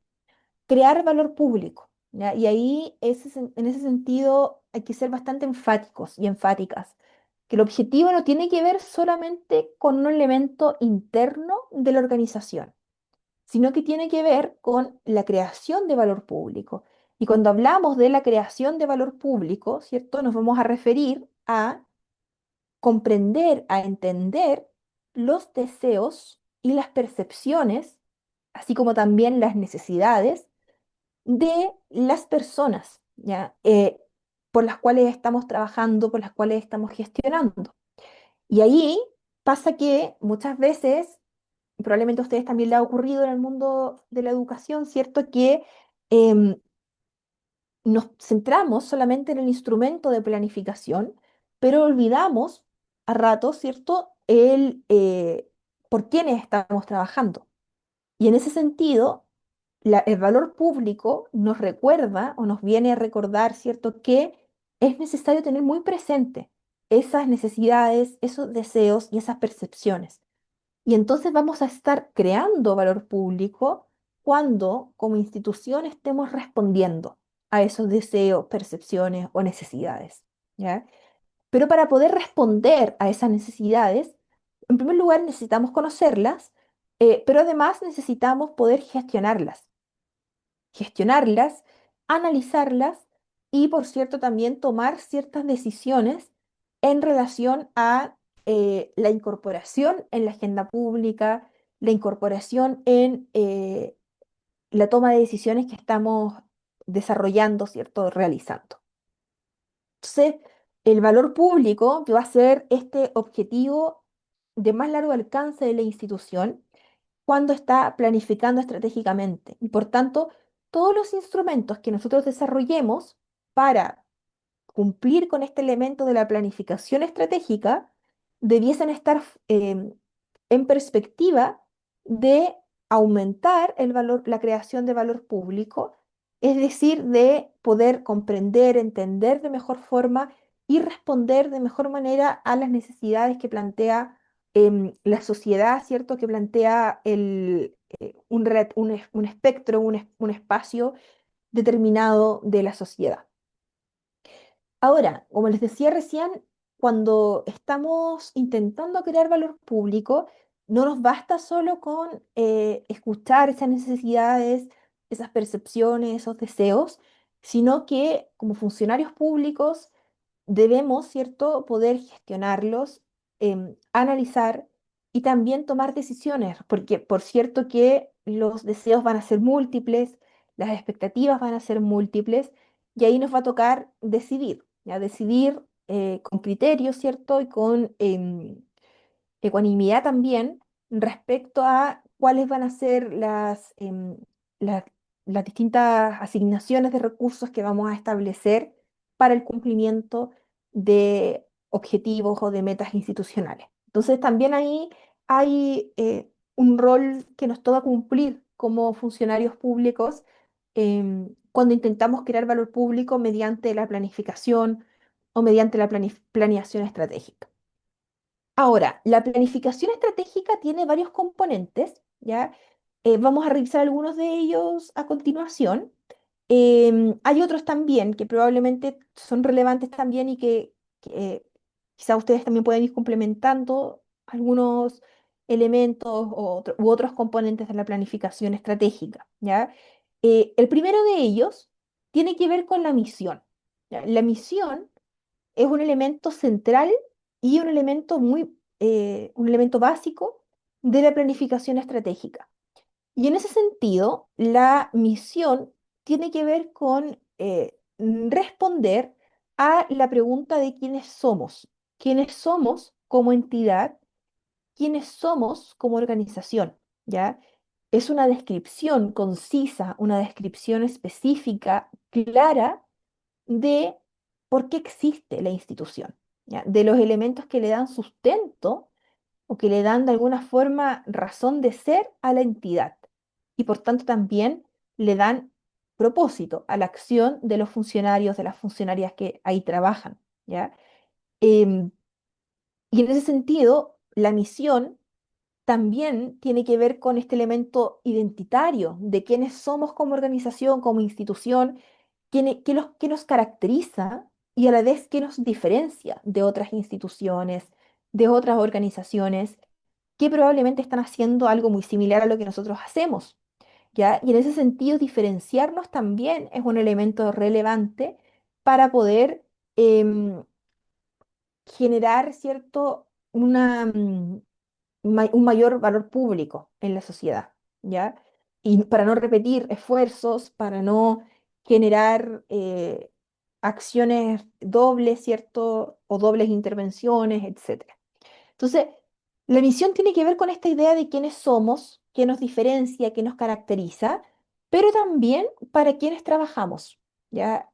Crear valor público, ¿ya? Y ahí, en ese sentido, hay que ser bastante enfáticos y enfáticas, que el objetivo no tiene que ver solamente con un elemento interno de la organización, sino que tiene que ver con la creación de valor público. Y cuando hablamos de la creación de valor público, ¿cierto? Nos vamos a referir a comprender, a entender los deseos y las percepciones, así como también las necesidades de las personas, ¿ya? Por las cuales estamos trabajando, por las cuales estamos gestionando. Y ahí pasa que muchas veces, probablemente a ustedes también les ha ocurrido en el mundo de la educación, ¿cierto? Que em, nos centramos solamente en el instrumento de planificación, pero olvidamos a ratos, ¿cierto?, por quiénes estamos trabajando. Y en ese sentido, el valor público nos recuerda o nos viene a recordar, ¿cierto?, que es necesario tener muy presente esas necesidades, esos deseos y esas percepciones. Y entonces vamos a estar creando valor público cuando como institución estemos respondiendo a esos deseos, percepciones o necesidades, ¿ya? Pero para poder responder a esas necesidades, en primer lugar necesitamos conocerlas, pero además necesitamos poder gestionarlas, analizarlas y, por cierto, también tomar ciertas decisiones en relación a la incorporación en la agenda pública, la incorporación en la toma de decisiones que estamos desarrollando, ¿cierto? Realizando. Entonces, el valor público que va a ser este objetivo de más largo alcance de la institución cuando está planificando estratégicamente. Y por tanto, todos los instrumentos que nosotros desarrollemos para cumplir con este elemento de la planificación estratégica debiesen estar en perspectiva de aumentar el valor, la creación de valor público, es decir, de poder comprender, entender de mejor forma y responder de mejor manera a las necesidades que plantea la sociedad, ¿cierto? Que plantea un espectro, un espacio determinado de la sociedad. Ahora, como les decía recién, cuando estamos intentando crear valor público, no nos basta solo con escuchar esas necesidades, esas percepciones, esos deseos, sino que como funcionarios públicos debemos, ¿cierto?, poder gestionarlos, analizar y también tomar decisiones, porque por cierto que los deseos van a ser múltiples, las expectativas van a ser múltiples, y ahí nos va a tocar decidir, ¿ya? Decidir con criterio, ¿cierto? Y con ecuanimidad también respecto a cuáles van a ser la- las distintas asignaciones de recursos que vamos a establecer para el cumplimiento de objetivos o de metas institucionales. Entonces, también ahí hay un rol que nos toca cumplir como funcionarios públicos cuando intentamos crear valor público mediante la planificación o mediante la planeación estratégica. Ahora, la planificación estratégica tiene varios componentes, ¿ya? Vamos a revisar algunos de ellos a continuación. Hay otros también que probablemente son relevantes también y que quizá ustedes también pueden ir complementando algunos elementos u otros componentes de la planificación estratégica, ¿ya? El primero de ellos tiene que ver con la misión, ¿ya? La misión es un elemento central y un elemento básico de la planificación estratégica. Y en ese sentido, la misión tiene que ver con responder a la pregunta de quiénes somos como entidad, quiénes somos como organización, ¿ya? Es una descripción concisa, una descripción específica, clara de por qué existe la institución, ¿ya? De los elementos que le dan sustento o que le dan de alguna forma razón de ser a la entidad y por tanto también le dan propósito a la acción de los funcionarios, de las funcionarias que ahí trabajan, ¿ya? Em, y en ese sentido, la misión también tiene que ver con este elemento identitario de quiénes somos como organización, como institución, qué nos caracteriza y a la vez qué nos diferencia de otras instituciones, de otras organizaciones que probablemente están haciendo algo muy similar a lo que nosotros hacemos, ¿ya? Y en ese sentido, diferenciarnos también es un elemento relevante para poder em, generar, ¿cierto?, un mayor valor público en la sociedad, ¿ya? Y para no repetir esfuerzos, para no generar acciones dobles, ¿cierto? O dobles intervenciones, etcétera. Entonces, la misión tiene que ver con esta idea de quiénes somos, qué nos diferencia, qué nos caracteriza, pero también para quiénes trabajamos, ¿ya?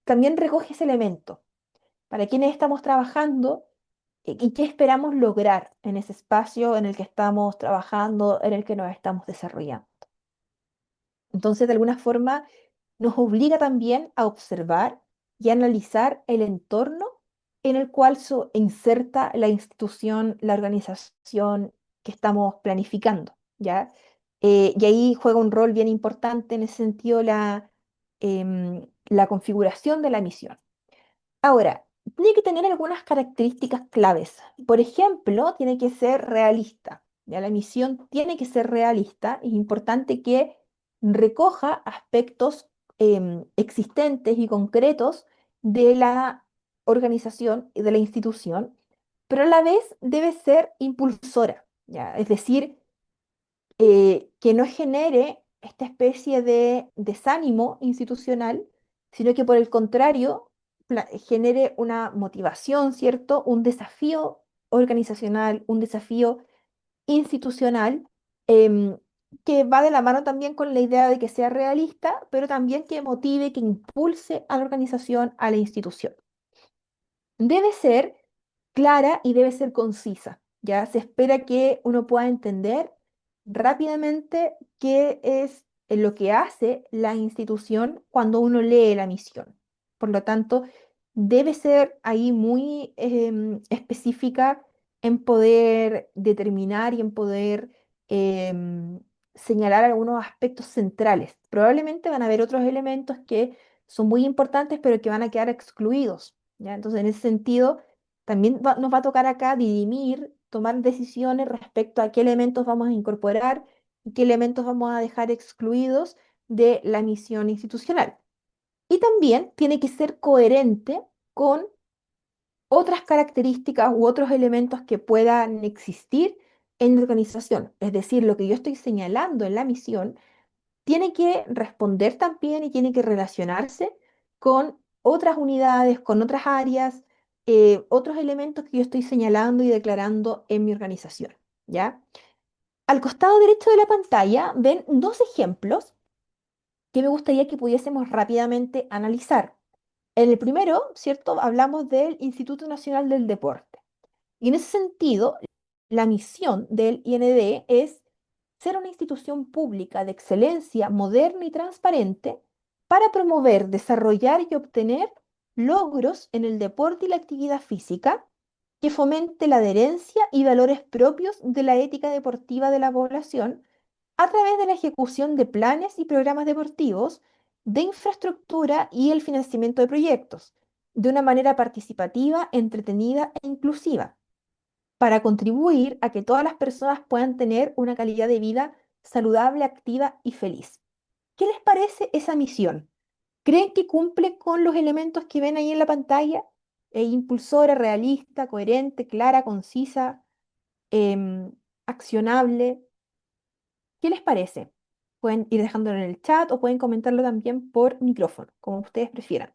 También recoge ese elemento, para quiénes estamos trabajando y qué esperamos lograr en ese espacio en el que estamos trabajando, en el que nos estamos desarrollando. Entonces, de alguna forma, nos obliga también a observar y analizar el entorno en el cual se inserta la institución, la organización que estamos planificando, ¿ya? Y ahí juega un rol bien importante en ese sentido la configuración de la misión. Ahora, tiene que tener algunas características claves. Por ejemplo, tiene que ser realista. Ya la misión tiene que ser realista. Es importante que recoja aspectos existentes y concretos de la organización y de la institución, pero a la vez debe ser impulsora. ¿Ya? Es decir, que no genere esta especie de desánimo institucional, sino que por el contrario genere una motivación, ¿cierto? Un desafío organizacional, un desafío institucional, em, que va de la mano también con la idea de que sea realista, pero también que motive, que impulse a la organización, a la institución. Debe ser clara y debe ser concisa. Ya se espera que uno pueda entender rápidamente qué es lo que hace la institución cuando uno lee la misión. Por lo tanto, debe ser ahí muy específica en poder determinar y en poder em, señalar algunos aspectos centrales. Probablemente van a haber otros elementos que son muy importantes, pero que van a quedar excluidos. ¿Ya? Entonces, en ese sentido, también nos va a tocar acá dirimir tomar decisiones respecto a qué elementos vamos a incorporar y qué elementos vamos a dejar excluidos de la misión institucional. Y también tiene que ser coherente con otras características u otros elementos que puedan existir en la organización. Es decir, lo que yo estoy señalando en la misión tiene que responder también y tiene que relacionarse con otras unidades, con otras áreas, otros elementos que yo estoy señalando y declarando en mi organización, ¿ya? Al costado derecho de la pantalla ven dos ejemplos que me gustaría que pudiésemos rápidamente analizar. En el primero, ¿cierto? Hablamos del Instituto Nacional del Deporte. Y en ese sentido, la misión del IND es ser una institución pública de excelencia moderna y transparente para promover, desarrollar y obtener logros en el deporte y la actividad física que fomente la adherencia y valores propios de la ética deportiva de la población a través de la ejecución de planes y programas deportivos, de infraestructura y el financiamiento de proyectos, de una manera participativa, entretenida e inclusiva para contribuir a que todas las personas puedan tener una calidad de vida saludable, activa y feliz. ¿Qué les parece esa misión? ¿Creen que cumple con los elementos que ven ahí en la pantalla? Impulsora, realista, coherente, clara, concisa, em, accionable. ¿Qué les parece? Pueden ir dejándolo en el chat o pueden comentarlo también por micrófono, como ustedes prefieran.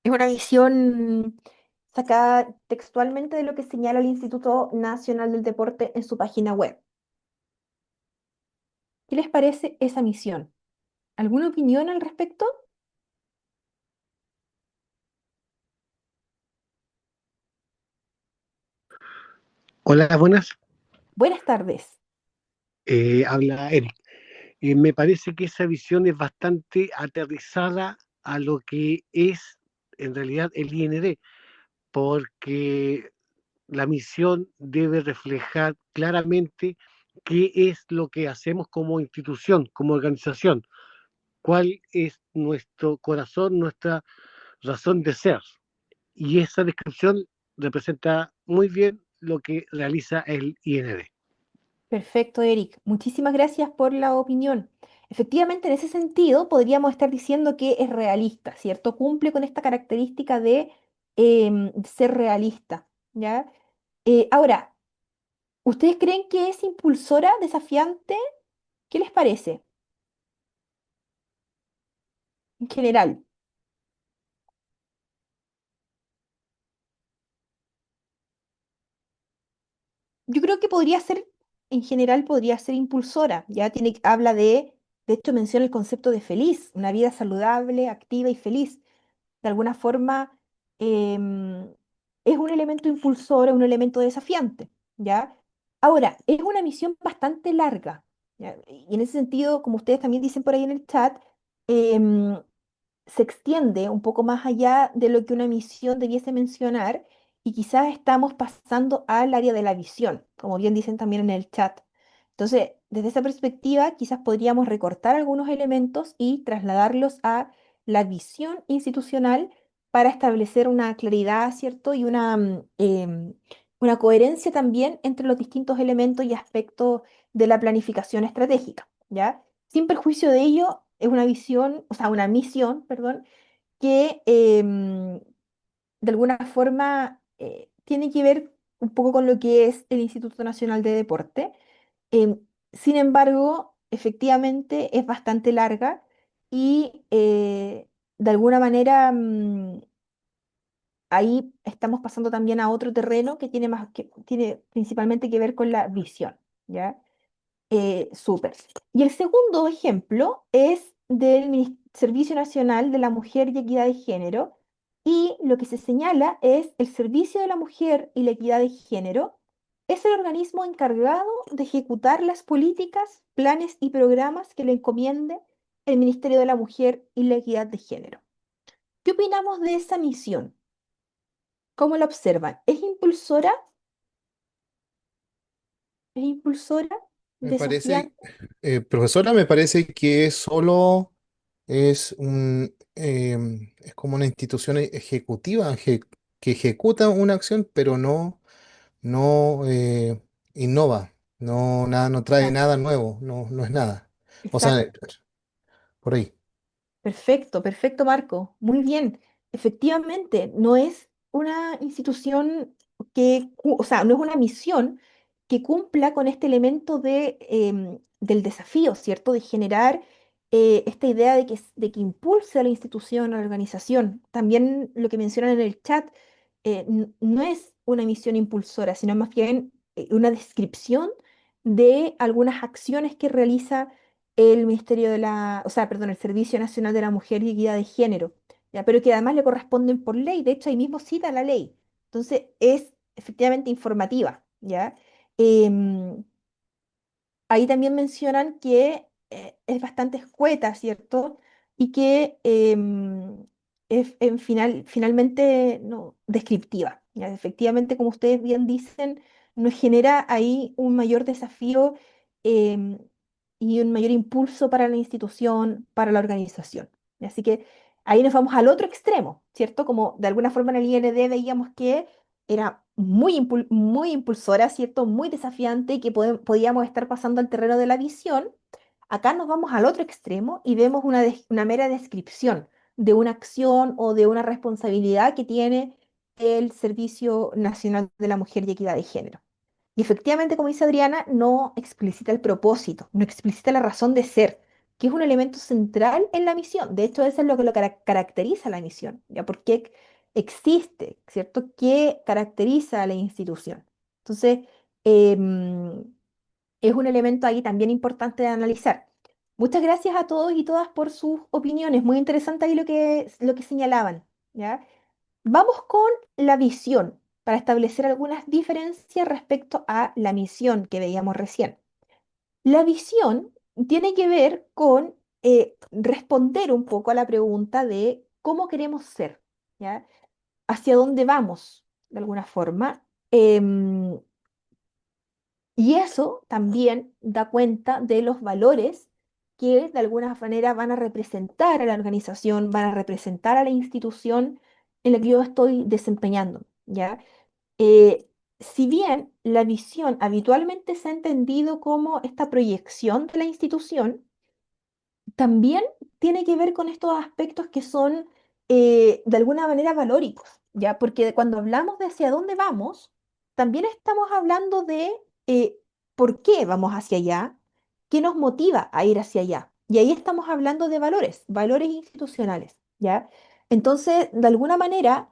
Es una visión sacada textualmente de lo que señala el Instituto Nacional del Deporte en su página web. ¿Qué les parece esa misión? ¿Alguna opinión al respecto? Hola, buenas. Buenas tardes. Habla Eric. Me parece que esa visión es bastante aterrizada a lo que es en realidad el IND, porque la misión debe reflejar claramente qué es lo que hacemos como institución, como organización, cuál es nuestro corazón, nuestra razón de ser. Y esa descripción representa muy bien lo que realiza el IND. Perfecto, Eric. Muchísimas gracias por la opinión. Efectivamente, en ese sentido, podríamos estar diciendo que es realista, ¿cierto? Cumple con esta característica de ser realista, ¿ya? Ahora, ¿ustedes creen que es impulsora, desafiante? ¿Qué les parece en general? Yo creo que podría ser, en general, podría ser impulsora. Ya tiene, habla de hecho, menciona el concepto de feliz, una vida saludable, activa y feliz. De alguna forma, em, es un elemento impulsor, es un elemento desafiante, ¿ya? Ahora, es una misión bastante larga, ¿ya? Y en ese sentido, como ustedes también dicen por ahí en el chat, em, se extiende un poco más allá de lo que una misión debiese mencionar y quizás estamos pasando al área de la visión, como bien dicen también en el chat. Entonces, desde esa perspectiva, quizás podríamos recortar algunos elementos y trasladarlos a la visión institucional para establecer una claridad, ¿cierto? Y una coherencia también entre los distintos elementos y aspectos de la planificación estratégica, ¿ya? Sin perjuicio de ello, es una visión, o sea, una misión, perdón, que de alguna forma tiene que ver un poco con lo que es el Instituto Nacional de Deporte. Sin embargo, efectivamente es bastante larga y de alguna manera ahí estamos pasando también a otro terreno que tiene más, que tiene principalmente que ver con la visión, ¿ya? Súper. Y el segundo ejemplo es del Servicio Nacional de la Mujer y Equidad de Género. Y lo que se señala es el Servicio de la Mujer y la Equidad de Género es el organismo encargado de ejecutar las políticas, planes y programas que le encomiende el Ministerio de la Mujer y la Equidad de Género. ¿Qué opinamos de esa misión? ¿Cómo la observan? ¿Es impulsora? ¿Es impulsora? Me parece, ¿Desafiante? profesora, me parece que solo es es como una institución ejecutiva, que ejecuta una acción, pero no innova, no trae Exacto, nada nuevo, no es nada. O sea, exacto. por ahí. Perfecto, perfecto, Marco. Muy bien. Efectivamente, no es una institución o sea, no es una misión que cumpla con este elemento del desafío, ¿cierto? De generar esta idea de que impulse a la institución, a la organización. También lo que mencionan en el chat, no es una misión impulsora, sino más bien una descripción de algunas acciones que realiza el Ministerio de la, o sea, perdón, el Servicio Nacional de la Mujer y Equidad de Género, ¿ya? Pero que además le corresponden por ley, de hecho ahí mismo cita la ley. Entonces es efectivamente informativa, ¿ya? Em, Ahí también mencionan que es bastante escueta, ¿cierto? Y que finalmente no, descriptiva. ¿Ya? Efectivamente, como ustedes bien dicen, nos genera ahí un mayor desafío em, y un mayor impulso para la institución, para la organización. Así que ahí nos vamos al otro extremo, ¿cierto? Como de alguna forma en el IND veíamos que era muy impulsora, ¿cierto? Muy desafiante y que podíamos estar pasando al terreno de la visión. Acá nos vamos al otro extremo y vemos una mera descripción de una acción o de una responsabilidad que tiene el Servicio Nacional de la Mujer y Equidad de Género. Y efectivamente, como dice Adriana, no explicita el propósito, no explicita la razón de ser, que es un elemento central en la misión. De hecho, eso es lo que caracteriza a la misión, ¿ya? Porque existe, ¿cierto? ¿Qué caracteriza a la institución? Entonces, em, es un elemento ahí también importante de analizar. Muchas gracias a todos y todas por sus opiniones. Muy interesante ahí lo que señalaban, ¿ya? Vamos con la visión para establecer algunas diferencias respecto a la misión que veíamos recién. La visión tiene que ver con responder un poco a la pregunta de cómo queremos ser, ¿ya? Hacia dónde vamos, de alguna forma. Y eso también da cuenta de los valores que de alguna manera van a representar a la organización, van a representar a la institución en la que yo estoy desempeñando, ¿ya? Si bien la visión habitualmente se ha entendido como esta proyección de la institución, también tiene que ver con estos aspectos que son de alguna manera valóricos, ¿ya? Porque cuando hablamos de hacia dónde vamos, también estamos hablando de eh, por qué vamos hacia allá, qué nos motiva a ir hacia allá. Y ahí estamos hablando de valores, valores institucionales, ¿ya? Entonces, de alguna manera,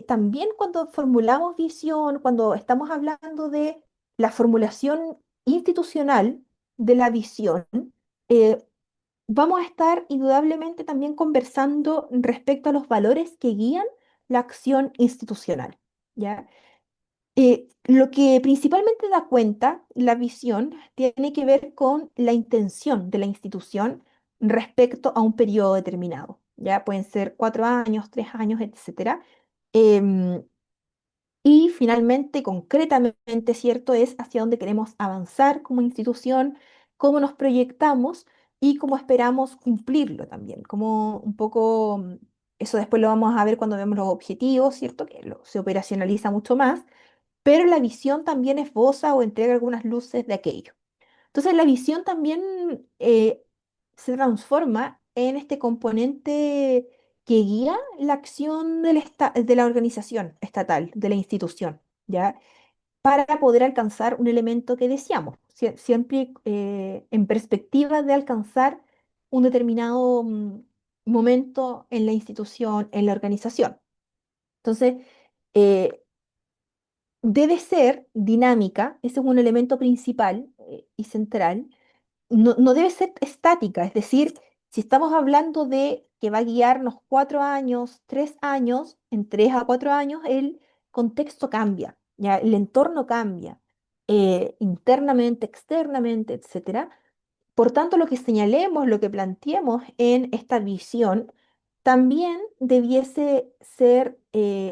también cuando formulamos visión, cuando estamos hablando de la formulación institucional de la visión, eh, vamos a estar indudablemente también conversando respecto a los valores que guían la acción institucional, ¿ya? Lo que principalmente da cuenta la visión tiene que ver con la intención de la institución respecto a un periodo determinado, ¿ya? Pueden ser 4 años, 3 años, etcétera. Em, y finalmente, concretamente, ¿cierto? Es hacia dónde queremos avanzar como institución, cómo nos proyectamos y cómo esperamos cumplirlo también. Como un poco, eso después lo vamos a ver cuando vemos los objetivos, ¿cierto? Que se operacionaliza mucho más, pero la visión también esboza o entrega algunas luces de aquello. Entonces, la visión también se transforma en este componente que guía la acción de la organización estatal, de la institución, ¿ya? Para poder alcanzar un elemento que deseamos, siempre en perspectiva de alcanzar un determinado momento en la institución, en la organización. Entonces, eh, debe ser dinámica, ese es un elemento principal y central. No debe ser estática, es decir, si estamos hablando de que va a guiarnos 4 años, 3 años, en 3 a 4 años el contexto cambia, ya el entorno cambia, internamente, externamente, etcétera. Por tanto, lo que señalemos, lo que planteemos en esta visión, también debiese ser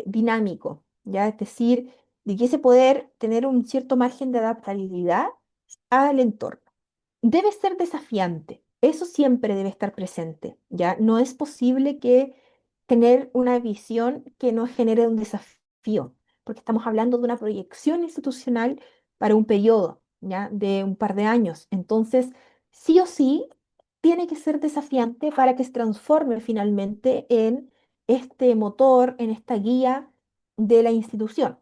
dinámico, ¿ya? Es decir, debiese poder tener un cierto margen de adaptabilidad al entorno. Debe ser desafiante, eso siempre debe estar presente, ¿ya? No es posible que tener una visión que no genere un desafío desafío, porque estamos hablando de una proyección institucional para un periodo, ¿ya? De un par de años. Entonces, sí o sí, tiene que ser desafiante para que se transforme finalmente en este motor, en esta guía de la institución.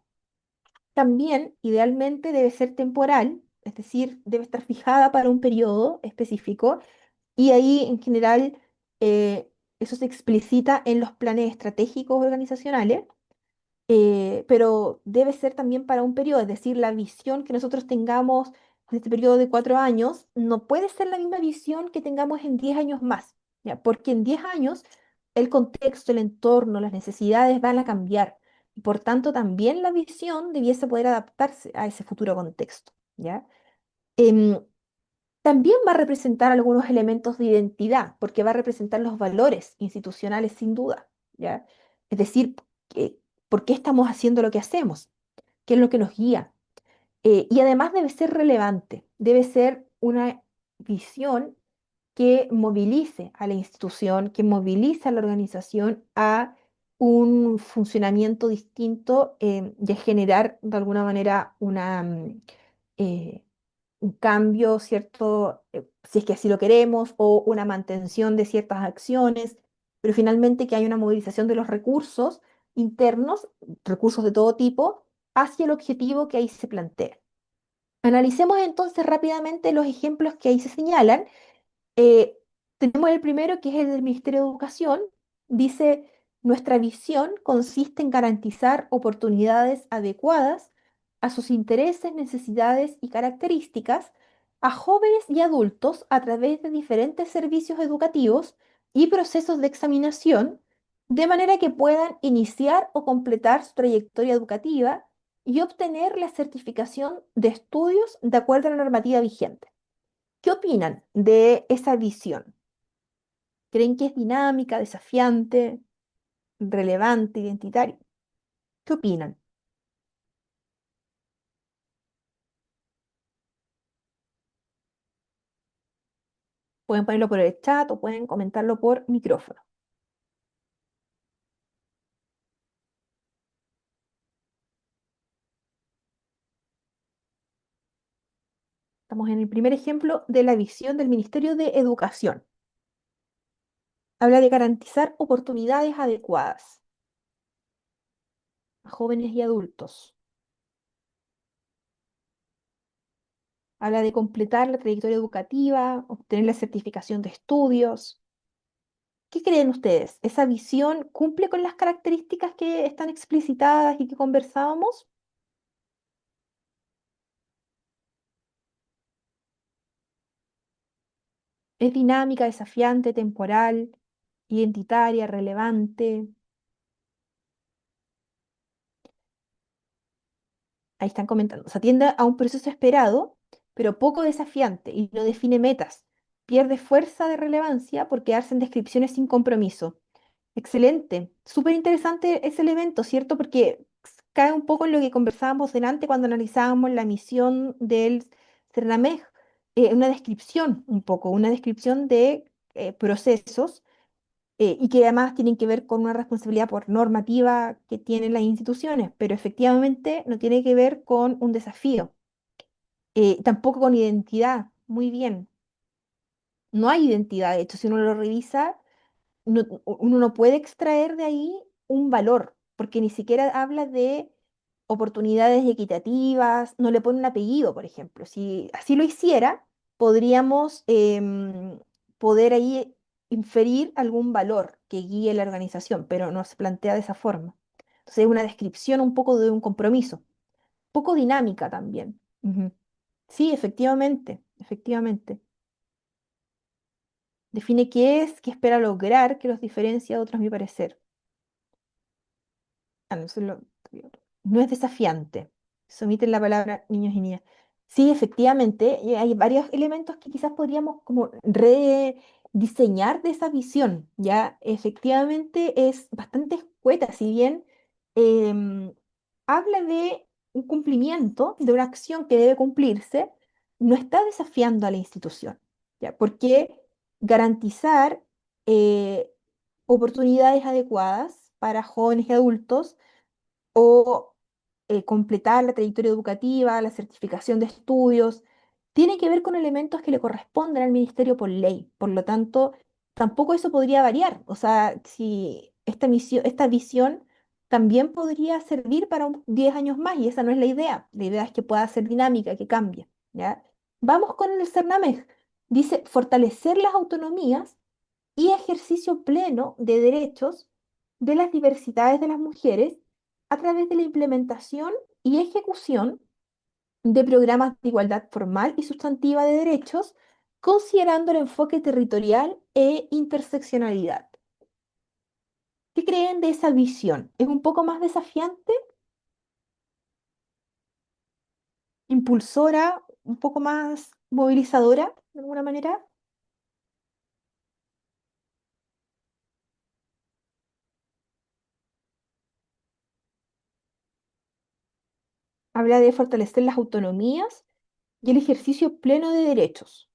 También, idealmente, debe ser temporal, es decir, debe estar fijada para un periodo específico y ahí, en general, eh, eso se explicita en los planes estratégicos organizacionales, pero debe ser también para un periodo, es decir, la visión que nosotros tengamos en este periodo de 4 años no puede ser la misma visión que tengamos en 10 años más, ¿ya? Porque en 10 años el contexto, el entorno, las necesidades van a cambiar y por tanto también la visión debiese poder adaptarse a ese futuro contexto, ¿ya? Em, También va a representar algunos elementos de identidad, porque va a representar los valores institucionales sin duda, ¿ya? Es decir, que- ¿por qué estamos haciendo lo que hacemos? ¿Qué es lo que nos guía? Y además debe ser relevante, debe ser una visión que movilice a la institución, que movilice a la organización a un funcionamiento distinto y a generar de alguna manera eh, un cambio, ¿cierto? Si es que así lo queremos, o una mantención de ciertas acciones, pero finalmente que haya una movilización de los recursos internos, recursos de todo tipo, hacia el objetivo que ahí se plantea. Analicemos entonces rápidamente los ejemplos que ahí se señalan. eh, Tenemos el primero, que es el del Ministerio de Educación. Dice, nuestra visión consiste en garantizar oportunidades adecuadas a sus intereses, necesidades y características a jóvenes y adultos a través de diferentes servicios educativos y procesos de examinación, de manera que puedan iniciar o completar su trayectoria educativa y obtener la certificación de estudios de acuerdo a la normativa vigente. ¿Qué opinan de esa visión? ¿Creen que es dinámica, desafiante, relevante, identitaria? ¿Qué opinan? Pueden ponerlo por el chat o pueden comentarlo por micrófono. Estamos en el primer ejemplo de la visión del Ministerio de Educación. Habla de garantizar oportunidades adecuadas a jóvenes y adultos. Habla de completar la trayectoria educativa, obtener la certificación de estudios. ¿Qué creen ustedes? ¿Esa visión cumple con las características que están explicitadas y que conversábamos? Es dinámica, desafiante, temporal, identitaria, relevante. Ahí están comentando. Se atiende a un proceso esperado, pero poco desafiante y no define metas. Pierde fuerza de relevancia por quedarse en descripciones sin compromiso. Excelente. Súper interesante ese elemento, ¿cierto? Porque cae un poco en lo que conversábamos delante cuando analizábamos la misión del CERNAMEJ. Una descripción, un poco, una descripción de procesos y que además tienen que ver con una responsabilidad por normativa que tienen las instituciones, pero efectivamente no tiene que ver con un desafío, tampoco con identidad. Muy bien, no hay identidad, de hecho, si uno lo revisa, uno no puede extraer de ahí un valor, porque ni siquiera habla de oportunidades equitativas, no le pone un apellido, por ejemplo. Si así lo hiciera, podríamos poder ahí inferir algún valor que guíe la organización, pero no se plantea de esa forma. Entonces es una descripción un poco de un compromiso, poco dinámica también. Ujú. Sí, efectivamente, efectivamente. Define qué es, qué espera lograr, que los diferencia de otros, a mi parecer. Ah, no, no es desafiante. Se omite la palabra niños y niñas. Sí, efectivamente, hay varios elementos que quizás podríamos como rediseñar de esa visión. Ya, efectivamente es bastante escueta, si bien em, habla de un cumplimiento, de una acción que debe cumplirse, no está desafiando a la institución. ¿Ya? Porque garantizar eh, oportunidades adecuadas para jóvenes y adultos o completar la trayectoria educativa, la certificación de estudios, tiene que ver con elementos que le corresponden al ministerio por ley. Por lo tanto, tampoco eso podría variar. O sea, si esta visión también podría servir para 10 años más, y esa no es la idea. La idea es que pueda ser dinámica, que cambie, ¿ya? Vamos con el CERNAMEG. Dice fortalecer las autonomías y ejercicio pleno de derechos de las diversidades de las mujeres a través de la implementación y ejecución de programas de igualdad formal y sustantiva de derechos, considerando el enfoque territorial e interseccionalidad. ¿Qué creen de esa visión? ¿Es un poco más desafiante, impulsora, un poco más movilizadora, de alguna manera? Habla de fortalecer las autonomías y el ejercicio pleno de derechos.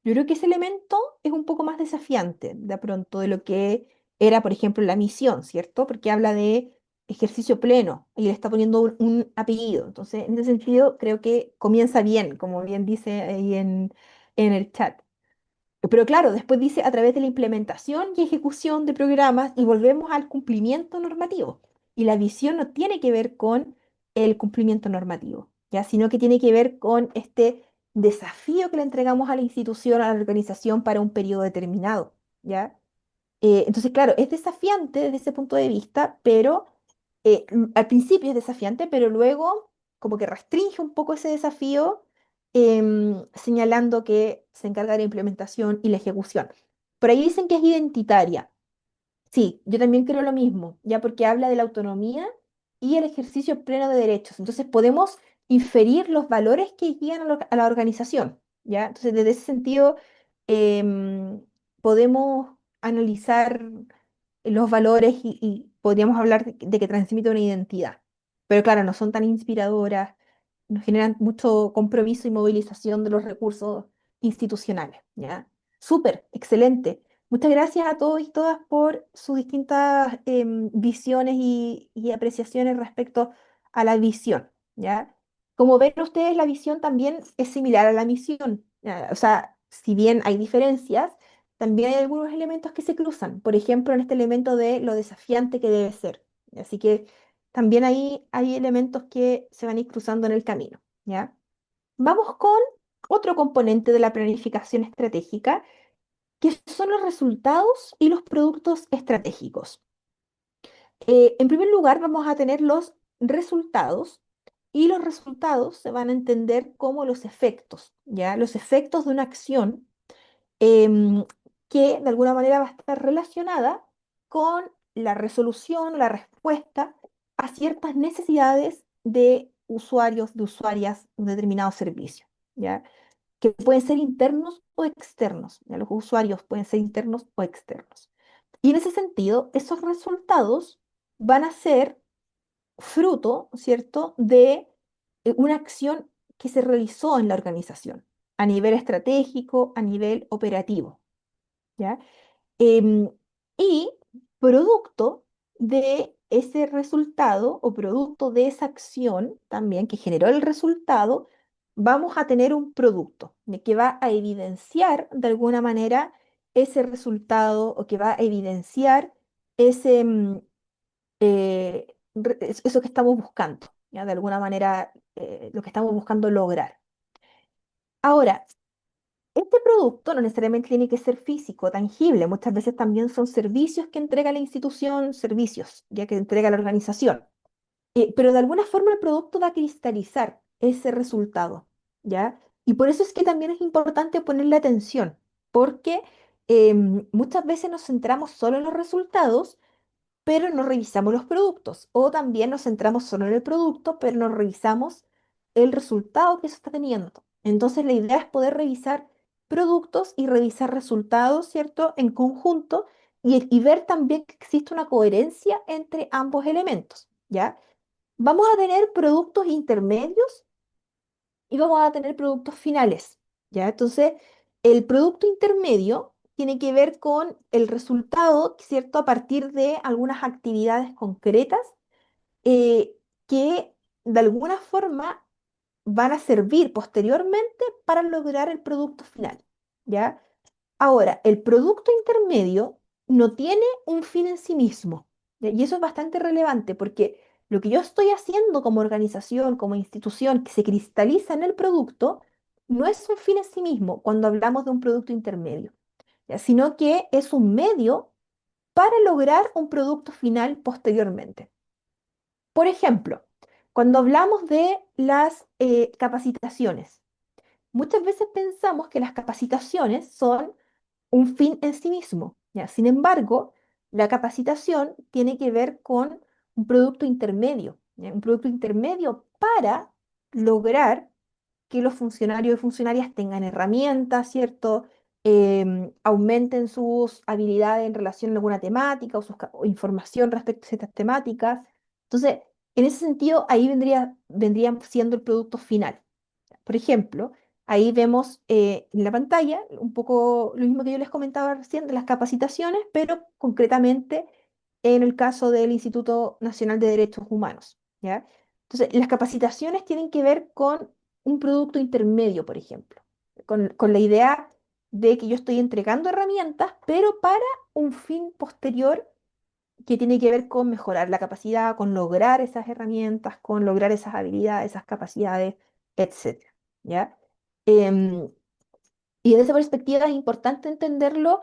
Yo creo que ese elemento es un poco más desafiante de pronto de lo que era, por ejemplo, la misión, ¿cierto? Porque habla de ejercicio pleno y le está poniendo un apellido. Entonces, en ese sentido, creo que comienza bien, como bien dice ahí en el chat. Pero claro, después dice a través de la implementación y ejecución de programas y volvemos al cumplimiento normativo. Y la visión no tiene que ver con el cumplimiento normativo, ¿ya? Sino que tiene que ver con este desafío que le entregamos a la institución, a la organización para un periodo determinado, ¿ya? Entonces, claro, es desafiante desde ese punto de vista, pero al principio es desafiante, pero luego como que restringe un poco ese desafío, señalando que se encarga de la implementación y la ejecución. Por ahí dicen que es identitaria. Sí, yo también creo lo mismo, ya porque habla de la autonomía y el ejercicio pleno de derechos. Entonces podemos inferir los valores que guían a la organización, ¿ya? Entonces, desde ese sentido, em, podemos analizar los valores y podríamos hablar de que transmite una identidad. Pero claro, no son tan inspiradoras, nos generan mucho compromiso y movilización de los recursos institucionales, ¿ya? Súper, excelente. Muchas gracias a todos y todas por sus distintas visiones y apreciaciones respecto a la visión, ¿ya? Como ven ustedes, la visión también es similar a la misión, ¿ya? O sea, si bien hay diferencias, también hay algunos elementos que se cruzan. Por ejemplo, en este elemento de lo desafiante que debe ser. Así que también ahí hay elementos que se van a ir cruzando en el camino, ¿ya? Vamos con otro componente de la planificación estratégica, que son los resultados y los productos estratégicos. En primer lugar, vamos a tener los resultados y los resultados se van a entender como los efectos, ¿ya? Los efectos de una acción em, que de alguna manera va a estar relacionada con la resolución, la respuesta a ciertas necesidades de usuarios, de usuarias de un determinado servicio, ¿ya? Que pueden ser internos o externos. ¿Ya? Los usuarios pueden ser internos o externos. Y en ese sentido, esos resultados van a ser fruto, ¿cierto?, de una acción que se realizó en la organización, a nivel estratégico, a nivel operativo, ¿ya? Em, y producto de ese resultado o producto de esa acción también que generó el resultado, vamos a tener un producto que va a evidenciar de alguna manera ese resultado o que va a evidenciar ese, eso que estamos buscando, ¿ya? De alguna manera, lo que estamos buscando lograr. Ahora, este producto no necesariamente tiene que ser físico, tangible, muchas veces también son servicios que entrega la institución, servicios ya que entrega la organización. Pero de alguna forma el producto va a cristalizar ese resultado, ¿ya? Y por eso es que también es importante ponerle atención, porque muchas veces nos centramos solo en los resultados, pero no revisamos los productos. O también nos centramos solo en el producto, pero no revisamos el resultado que eso está teniendo. Entonces la idea es poder revisar productos y revisar resultados, ¿cierto? En conjunto y ver también que existe una coherencia entre ambos elementos, ¿ya? Vamos a tener productos intermedios y vamos a tener productos finales, ¿ya? Entonces, el producto intermedio tiene que ver con el resultado, ¿cierto? A partir de algunas actividades concretas eh, que de alguna forma van a servir posteriormente para lograr el producto final, ¿ya? Ahora, el producto intermedio no tiene un fin en sí mismo, ¿ya? Y eso es bastante relevante porque lo que yo estoy haciendo como organización, como institución, que se cristaliza en el producto, no es un fin en sí mismo cuando hablamos de un producto intermedio, ¿ya? Sino que es un medio para lograr un producto final posteriormente. Por ejemplo, cuando hablamos de las capacitaciones, muchas veces pensamos que las capacitaciones son un fin en sí mismo, ¿ya? Sin embargo, la capacitación tiene que ver con un producto intermedio, ¿ya? Un producto intermedio para lograr que los funcionarios y funcionarias tengan herramientas, ¿cierto? Aumenten sus habilidades en relación a alguna temática o información respecto a ciertas temáticas. Entonces, en ese sentido, ahí vendría siendo el producto final. Por ejemplo, ahí vemos en la pantalla un poco lo mismo que yo les comentaba recién de las capacitaciones, pero concretamente en el caso del Instituto Nacional de Derechos Humanos, ¿ya? Entonces, las capacitaciones tienen que ver con un producto intermedio, por ejemplo, con la idea de que yo estoy entregando herramientas, pero para un fin posterior que tiene que ver con mejorar la capacidad, con lograr esas herramientas, con lograr esas habilidades, esas capacidades, etcétera, ¿ya? Em, y desde esa perspectiva es importante entenderlo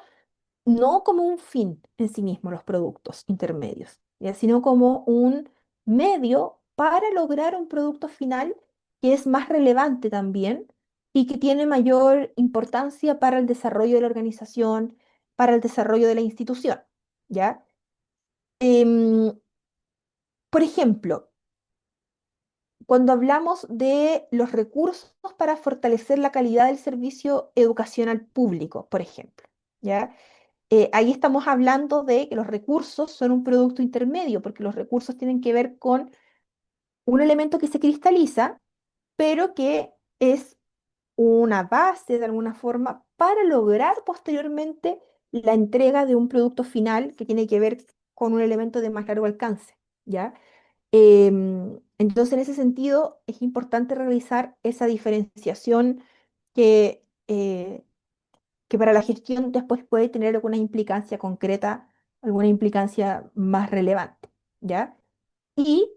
no como un fin en sí mismo, los productos intermedios, ¿ya? Sino como un medio para lograr un producto final que es más relevante también y que tiene mayor importancia para el desarrollo de la organización, para el desarrollo de la institución, ¿ya? Em, por ejemplo, cuando hablamos de los recursos para fortalecer la calidad del servicio educacional público, por ejemplo, ¿ya? Ahí estamos hablando de que los recursos son un producto intermedio, porque los recursos tienen que ver con un elemento que se cristaliza, pero que es una base de alguna forma para lograr posteriormente la entrega de un producto final que tiene que ver con un elemento de más largo alcance, ¿ya? Entonces, en ese sentido, es importante realizar esa diferenciación que, que para la gestión después puede tener alguna implicancia concreta, alguna implicancia más relevante, ¿ya? Y,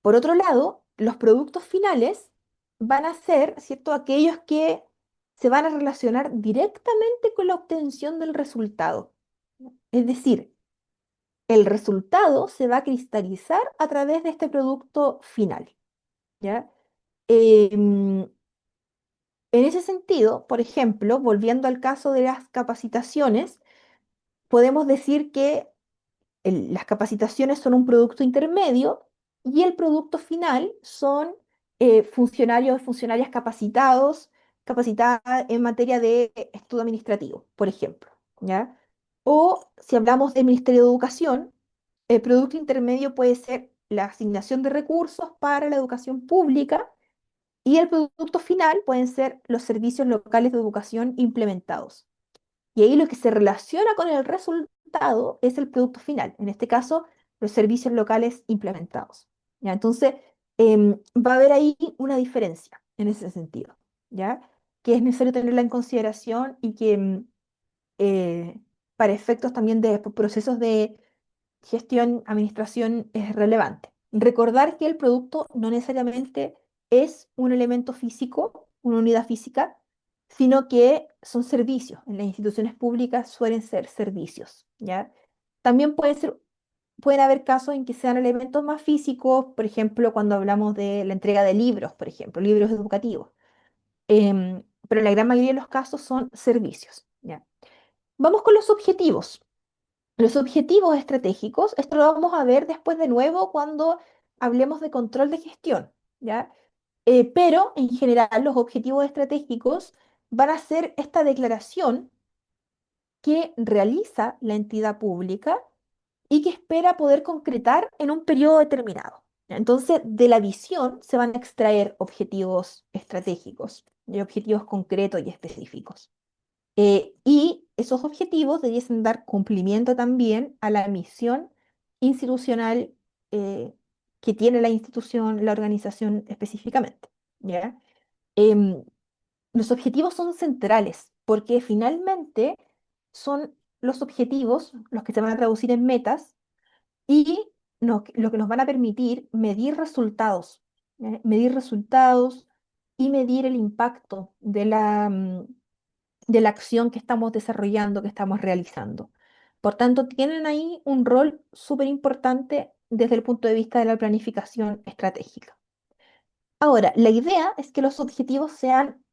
por otro lado, los productos finales van a ser, ¿cierto?, aquellos que se van a relacionar directamente con la obtención del resultado. Es decir, el resultado se va a cristalizar a través de este producto final, ¿ya? Em, en ese sentido, por ejemplo, volviendo al caso de las capacitaciones, podemos decir que las capacitaciones son un producto intermedio y el producto final son funcionarios y funcionarias capacitados, capacitadas en materia de estudio administrativo, por ejemplo, ¿ya? O si hablamos del Ministerio de Educación, el producto intermedio puede ser la asignación de recursos para la educación pública y el producto final pueden ser los servicios locales de educación implementados. Y ahí lo que se relaciona con el resultado es el producto final, en este caso, los servicios locales implementados. ¿Ya? Entonces, va a haber ahí una diferencia en ese sentido, ¿ya? Que es necesario tenerla en consideración y que eh, para efectos también de procesos de gestión, administración es relevante. Recordar que el producto no necesariamente es un elemento físico, una unidad física, sino que son servicios. En las instituciones públicas suelen ser servicios, ¿ya? También pueden haber casos en que sean elementos más físicos, por ejemplo, cuando hablamos de la entrega de libros, por ejemplo, libros educativos. Pero en la gran mayoría de los casos son servicios, ¿ya? Vamos con los objetivos. Los objetivos estratégicos, esto lo vamos a ver después de nuevo cuando hablemos de control de gestión, ¿ya? Pero en general los objetivos estratégicos van a ser esta declaración que realiza la entidad pública y que espera poder concretar en un periodo determinado. ¿Ya? Entonces, de la visión se van a extraer objetivos estratégicos y objetivos concretos y específicos. Y esos objetivos debiesen dar cumplimiento también a la misión institucional eh, que tiene la institución, la organización específicamente, ¿ya? Em, los objetivos son centrales porque finalmente son los objetivos los que se van a traducir en metas y lo que nos van a permitir medir resultados, medir resultados y medir el impacto de la acción que estamos desarrollando, que estamos realizando. Por tanto, tienen ahí un rol súper importante desde el punto de vista de la planificación estratégica. Ahora, la idea es que los objetivos sean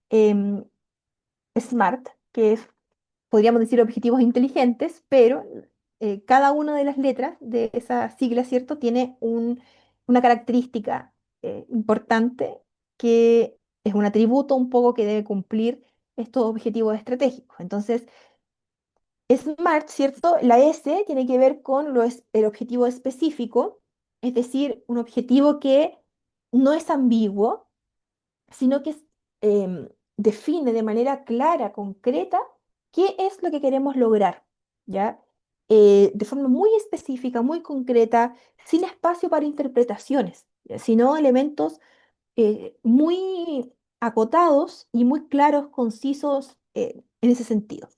SMART, que es, podríamos decir, objetivos inteligentes, pero cada una de las letras de esa sigla, ¿cierto?, tiene una característica importante que es un atributo un poco que debe cumplir estos objetivos estratégicos. Entonces, SMART, ¿cierto? La S tiene que ver con el objetivo específico, es decir, un objetivo que no es ambiguo, sino que define de manera clara, concreta, qué es lo que queremos lograr, ¿ya? De forma muy específica, muy concreta, sin espacio para interpretaciones, ¿ya? Sino elementos muy acotados y muy claros, concisos en ese sentido.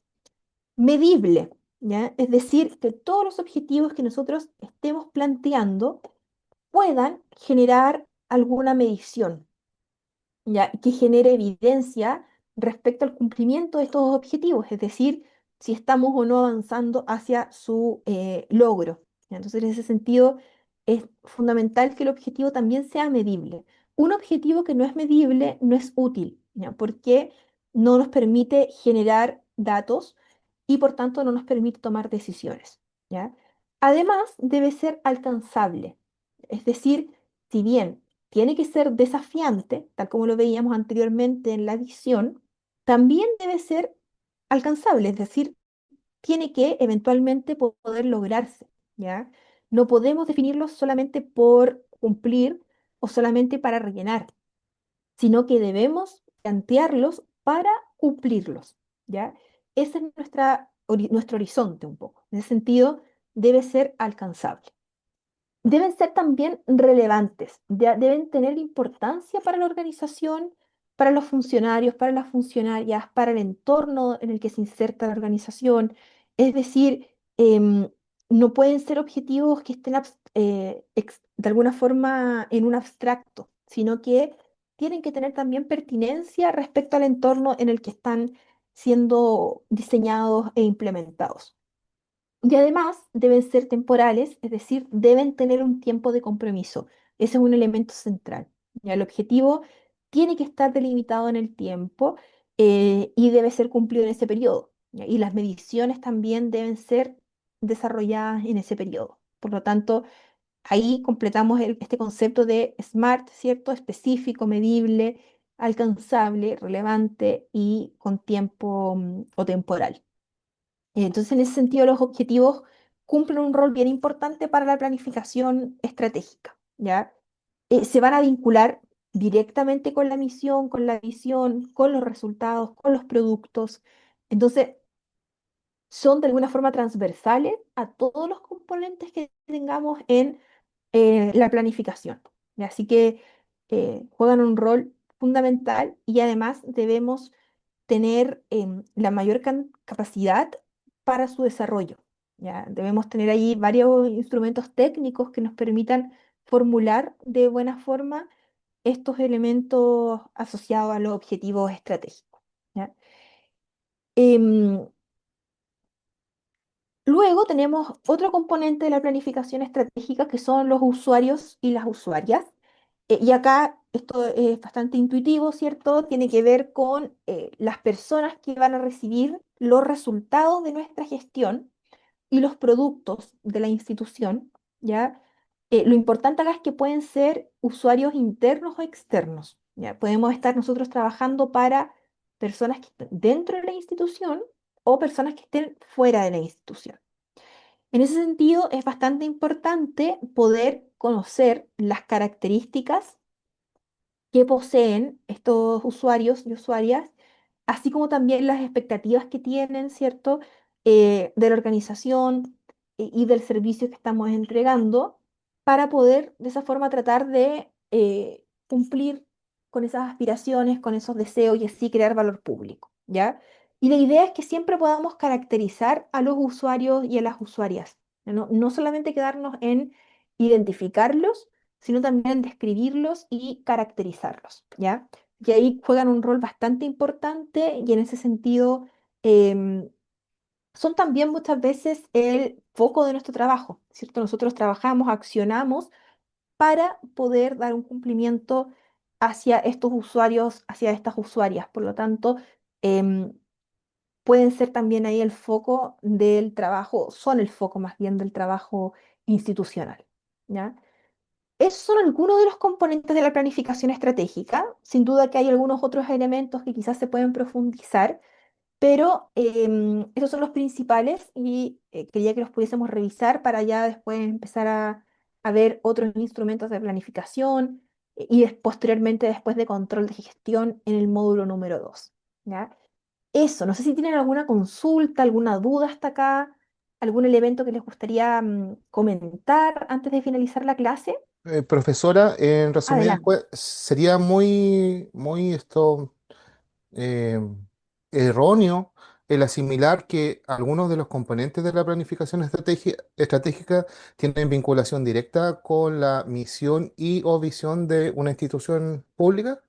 Medible, ¿ya? Es decir, que todos los objetivos que nosotros estemos planteando puedan generar alguna medición, ¿ya? Que genere evidencia respecto al cumplimiento de estos objetivos, es decir, si estamos o no avanzando hacia su logro, ¿ya? Entonces, en ese sentido, es fundamental que el objetivo también sea medible. Un objetivo que no es medible no es útil, ¿ya? Porque no nos permite generar datos y por tanto no nos permite tomar decisiones, ¿ya? Además, debe ser alcanzable, es decir, si bien tiene que ser desafiante, tal como lo veíamos anteriormente en la visión, también debe ser alcanzable, es decir, tiene que eventualmente poder lograrse, ¿ya? No podemos definirlos solamente por cumplir o solamente para rellenar, sino que debemos plantearlos para cumplirlos, ¿ya? Ese es nuestro horizonte un poco. En ese sentido, debe ser alcanzable. Deben ser también relevantes, deben tener importancia para la organización, para los funcionarios, para las funcionarias, para el entorno en el que se inserta la organización. Es decir, no pueden ser objetivos que estén de alguna forma en un abstracto, sino que tienen que tener también pertinencia respecto al entorno en el que están siendo diseñados e implementados. Y además deben ser temporales, es decir, deben tener un tiempo de compromiso. Ese es un elemento central. ¿Ya? El objetivo tiene que estar delimitado en el tiempo y debe ser cumplido en ese periodo. ¿Ya? Y las mediciones también deben ser desarrolladas en ese periodo. Por lo tanto, ahí completamos este concepto de SMART, ¿cierto? Específico, medible, alcanzable, relevante y con tiempo o temporal. Entonces, en ese sentido, los objetivos cumplen un rol bien importante para la planificación estratégica, ¿ya? Se van a vincular directamente con la misión, con la visión, con los resultados, con los productos. Entonces, son de alguna forma transversales a todos los componentes que tengamos en la planificación, ¿ya? Así que juegan un rol fundamental y además debemos tener la mayor capacidad para su desarrollo, ¿ya? Debemos tener ahí varios instrumentos técnicos que nos permitan formular de buena forma estos elementos asociados a los objetivos estratégicos, ¿ya? Em, Luego tenemos otro componente de la planificación estratégica que son los usuarios y las usuarias. Y acá esto es bastante intuitivo, ¿cierto? Tiene que ver con las personas que van a recibir los resultados de nuestra gestión y los productos de la institución, ¿ya? Lo importante acá es que pueden ser usuarios internos o externos, ¿ya? Podemos estar nosotros trabajando para personas que estén dentro de la institución o personas que estén fuera de la institución. En ese sentido, es bastante importante poder conocer las características que poseen estos usuarios y usuarias así como también las expectativas que tienen, ¿cierto? De la organización y del servicio que estamos entregando para poder de esa forma tratar de cumplir con esas aspiraciones, con esos deseos y así crear valor público, ¿ya? Y la idea es que siempre podamos caracterizar a los usuarios y a las usuarias, no solamente quedarnos en identificarlos, sino también en describirlos y caracterizarlos, ¿ya? Y ahí juegan un rol bastante importante y en ese sentido em, son también muchas veces el foco de nuestro trabajo, ¿cierto? Nosotros trabajamos, accionamos para poder dar un cumplimiento hacia estos usuarios, hacia estas usuarias. Por lo tanto, em, pueden ser también ahí el foco del trabajo, son el foco más bien del trabajo institucional, ¿ya? Esos son algunos de los componentes de la planificación estratégica. Sin duda que hay algunos otros elementos que quizás se pueden profundizar, pero esos son los principales y quería que los pudiésemos revisar para ya después empezar a ver otros instrumentos de planificación y posteriormente después de control de gestión en el módulo número 2. ¿Ya? Eso, no sé si tienen alguna consulta, alguna duda hasta acá, algún elemento que les gustaría comentar antes de finalizar la clase. Profesora, en resumidas Adelante. sería muy eh, erróneo el asimilar que algunos de los componentes de la planificación estratégica tienen vinculación directa con la misión y o visión de una institución pública.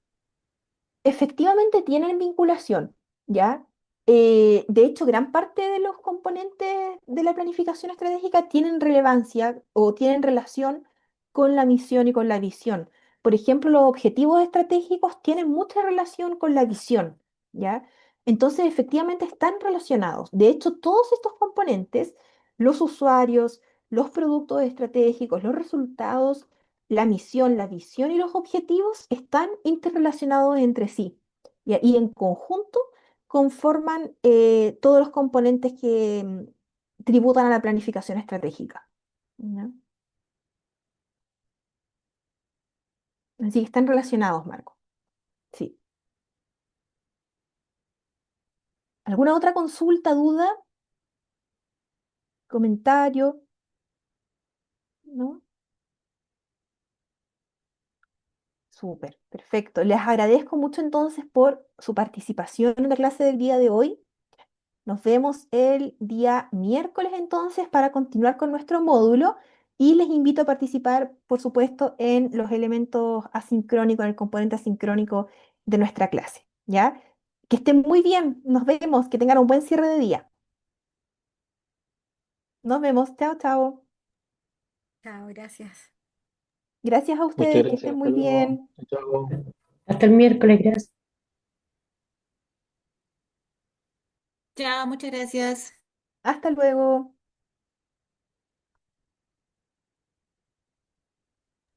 Efectivamente tienen vinculación, ¿ya? De hecho, gran parte de los componentes de la planificación estratégica tienen relevancia o tienen relación con la misión y con la visión. Por ejemplo, los objetivos estratégicos tienen mucha relación con la visión, ¿ya? Entonces, efectivamente están relacionados. De hecho, todos estos componentes, los usuarios, los productos estratégicos, los resultados, la misión, la visión y los objetivos están interrelacionados entre sí y en conjunto conforman todos los componentes que tributan a la planificación estratégica. ¿Ya? Así que están relacionados, Marco. Sí. ¿Alguna otra consulta, duda, comentario? ¿No? Súper, perfecto. Les agradezco mucho entonces por su participación en la clase del día de hoy. Nos vemos el día miércoles entonces para continuar con nuestro módulo y les invito a participar, por supuesto, en los elementos asincrónicos, en el componente asincrónico de nuestra clase, ¿ya? Que estén muy bien, nos vemos, que tengan un buen cierre de día. Nos vemos, chao, chao. Chao, gracias. Gracias a Muchas ustedes, que gracias, estén hasta muy luego. bien. Chao. Hasta el miércoles, gracias. Chao, muchas gracias. Hasta luego.